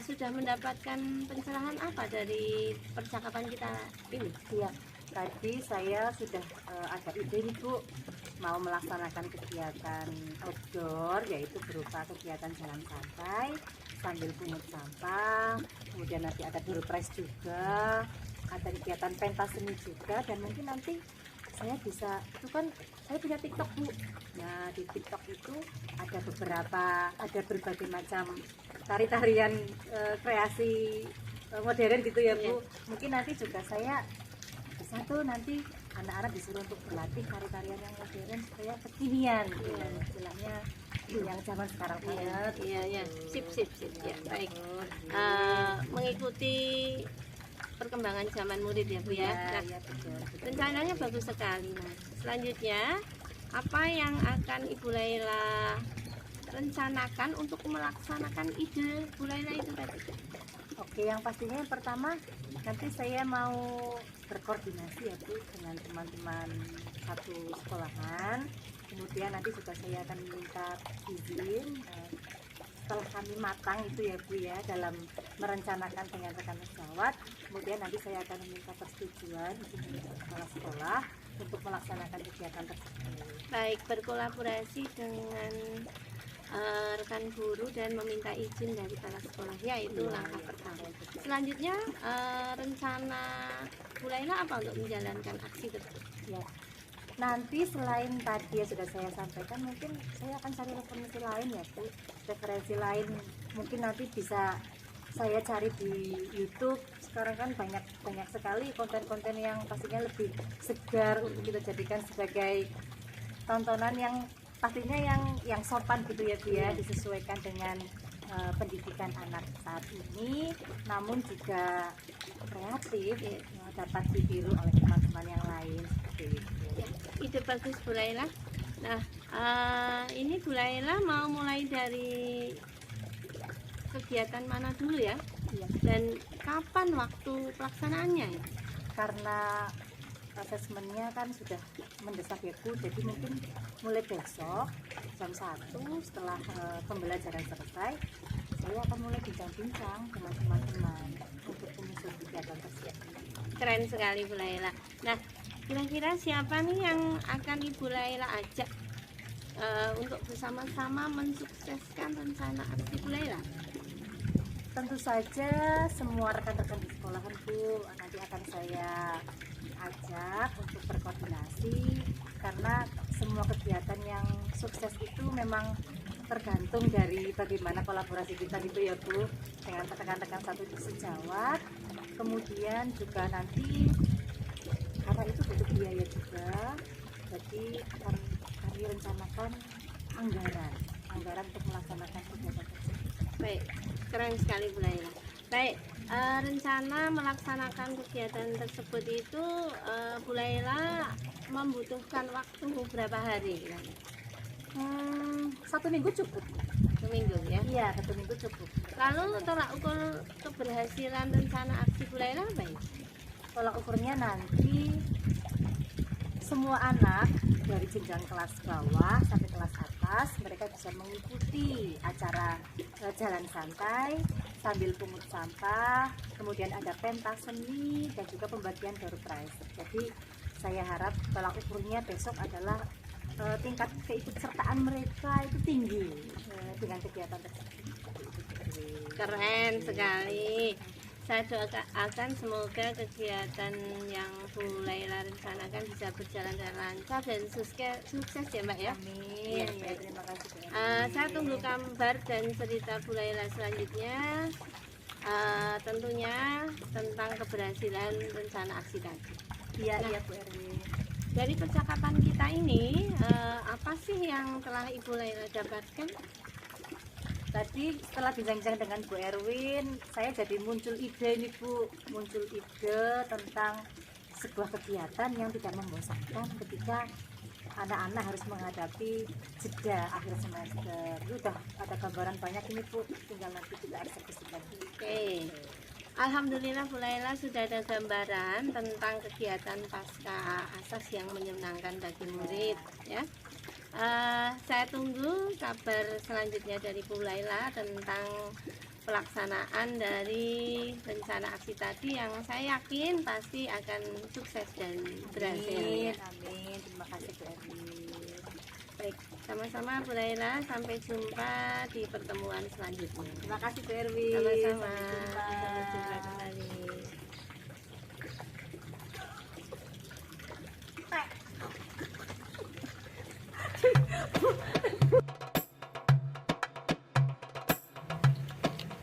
sudah mendapatkan pencerahan apa dari percakapan kita ini? Iya, tadi saya sudah ada ide nih Bu, mau melaksanakan kegiatan outdoor, yaitu berupa kegiatan jalan santai sambil pungut sampah, kemudian nanti ada door prize juga, ada kegiatan pentas seni juga, dan mungkin nanti saya bisa, itu kan saya punya TikTok Bu. Nah di TikTok itu ada berbagai macam tari-tarian kreasi modern gitu ya Bu. Mungkin nanti juga saya bisa tuh nanti anak-anak disuruh untuk berlatih tari-tarian yang modern supaya kekinian gitu. Istilahnya yang zaman sekarang banget. Iya. Sip ya. Baik. Mengikuti perkembangan zaman murid ya Bu ya. Nah, Betul. rencananya bagus sekali. Nah, selanjutnya apa yang akan Ibu Laila rencanakan untuk melaksanakan ide Bu Laila itu tadi? Oke, yang pastinya yang pertama nanti saya mau berkoordinasi ya Bu dengan teman-teman satu sekolahan Kemudian nanti juga saya akan minta izin setelah kami matang itu ya Bu ya dalam merencanakan dengan rekan sejawat. Kemudian nanti saya akan meminta persetujuan izin dari kepala sekolah untuk melaksanakan kegiatan tersebut. Baik, berkolaborasi dengan rekan guru dan meminta izin dari kepala sekolah, yaitu langkah pertama. Selanjutnya rencana Bu Laila apa untuk menjalankan aksi tersebut? Ya. Nanti selain tadi ya sudah saya sampaikan, mungkin saya akan cari referensi lain ya Bu. Referensi lain mungkin nanti bisa saya cari di YouTube. Sekarang kan banyak sekali konten-konten yang pastinya lebih segar untuk kita jadikan sebagai tontonan yang pastinya yang sopan gitu ya Bu ya, disesuaikan dengan pendidikan anak saat ini, namun juga kreatif dapat ditiru oleh teman-teman yang lain seperti itu. Ya, ide bagus Bu Laila. Nah, ini Bu Laila mau mulai dari kegiatan mana dulu ya? Iya. Dan kapan waktu pelaksanaannya ya? Karena asesmennya kan sudah mendesak ya Bu, jadi mungkin mulai besok jam 1 setelah pembelajaran selesai, saya akan mulai bincang-bincang dengan teman-teman untuk menyusun kegiatan tersebut. Keren sekali Bu Laila. Nah, kira-kira siapa nih yang akan Ibu Laila ajak untuk bersama-sama mensukseskan rencana aksi Bu Laila? Tentu saja semua rekan-rekan di sekolahan Bu, nanti akan saya ajak untuk berkoordinasi, karena semua kegiatan yang sukses itu memang tergantung dari bagaimana kolaborasi kita gitu ya Bu, dengan rekan-rekan satu sejawat. Kemudian juga nanti karena itu butuh biaya juga, jadi akan kami rencanakan anggaran untuk melaksanakan kegiatan tersebut. Baik, keren sekali Bu Laila. Baik, rencana melaksanakan kegiatan tersebut itu Bu Laila membutuhkan waktu berapa hari? 1 minggu cukup. Seminggu ya? Iya, 1 minggu cukup. Lalu tolak ukur keberhasilan rencana aksi Bu Laila apa ya? Tolak ukurnya nanti semua anak dari jenjang kelas bawah sampai kelas atas mereka bisa mengikuti acara jalan santai sambil pungut sampah, kemudian ada pentas seni dan juga pembagian door prize. Jadi saya harap tolak ukurnya besok adalah tingkat keikutsertaan mereka itu tinggi dengan kegiatan tersebut. Keren sekali. Saya doakan semoga kegiatan yang Bu Laila rencanakan bisa berjalan dengan lancar dan sukses ya Mbak ya. Amin. Ya, Terima kasih Bu. saya tunggu kabar dan cerita Bu Laila selanjutnya. Tentunya tentang keberhasilan rencana aksi tadi. Iya, iya Bu Erwin. Dari percakapan kita ini, apa sih yang telah Ibu Laila dapatkan? Tadi setelah bincang-bincang dengan Bu Erwin, saya jadi muncul ide nih Bu, muncul ide tentang sebuah kegiatan yang tidak membosankan ketika anak-anak harus menghadapi jeda akhir semester. Itu udah ada gambaran banyak ini Bu, tinggal nanti kita eksekusikan. Oke. Alhamdulillah Bu Laila sudah ada gambaran tentang kegiatan pasca asas yang menyenangkan bagi murid ya. Saya tunggu kabar selanjutnya dari Bu Laila tentang pelaksanaan dari rencana aksi tadi yang saya yakin pasti akan sukses dan berhasil. Amin. Terima kasih Bu Erwin. Baik, sama-sama Bu Laila, sampai jumpa di pertemuan selanjutnya. Terima kasih Bu Erwin. Sama-sama. Sampai jumpa. Sampai jumpa kembali.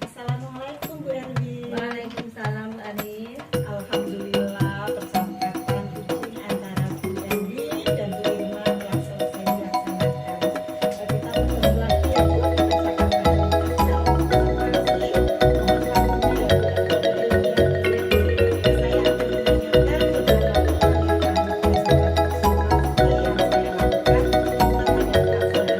Assalamualaikum Bu Erwin. Waalaikumsalam Bu Arif. Alhamdulillah percakapan kucing antara Bu Erwin dan Bu Irma telah selesai dilaksanakan. Kita bertemu lagi ya Bu, percakapan pasca observasi nomor 1 ya Bu Erwin. Saya akan menanyakan beberapa pertanyaan berdasarkan observasi yang saya lakukan terhadap pelaksanaan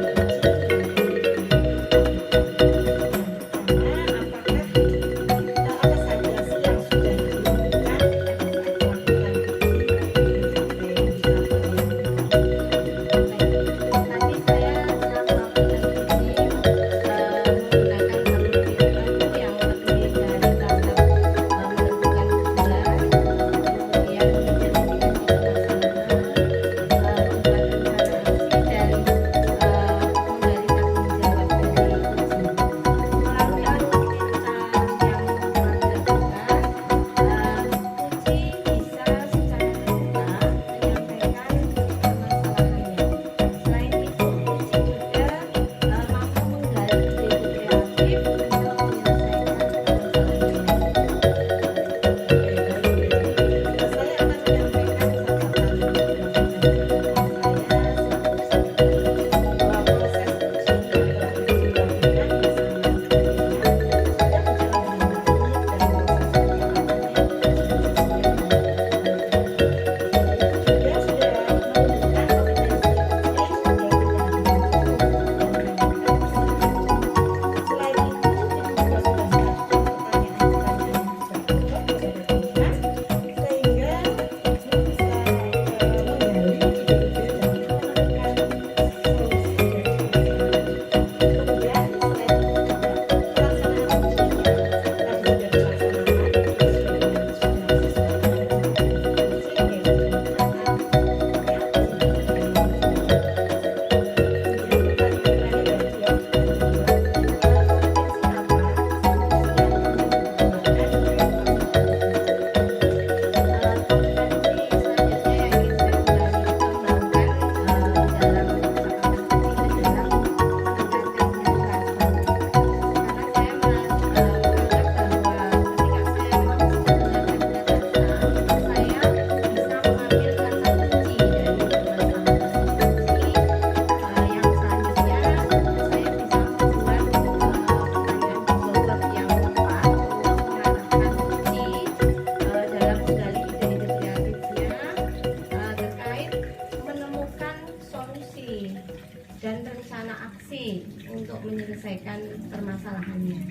menyelesaikan permasalahannya.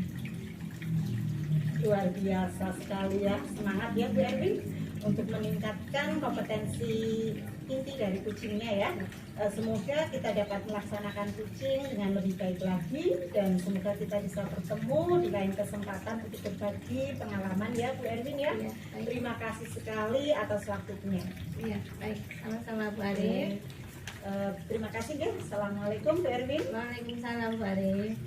Luar biasa sekali ya, semangat ya Bu Erwin untuk meningkatkan kompetensi inti dari kucingnya ya. Semoga kita dapat melaksanakan kucing dengan lebih baik lagi, dan semoga kita bisa bertemu di lain kesempatan untuk berbagi pengalaman ya Bu Erwin ya. Iya, baik. Terima kasih sekali atas waktunya. Iya, baik. Sama-sama Bu Arif. Terima kasih ya. Assalamualaikum Bu Erwin. Waalaikumsalam Bu Arif.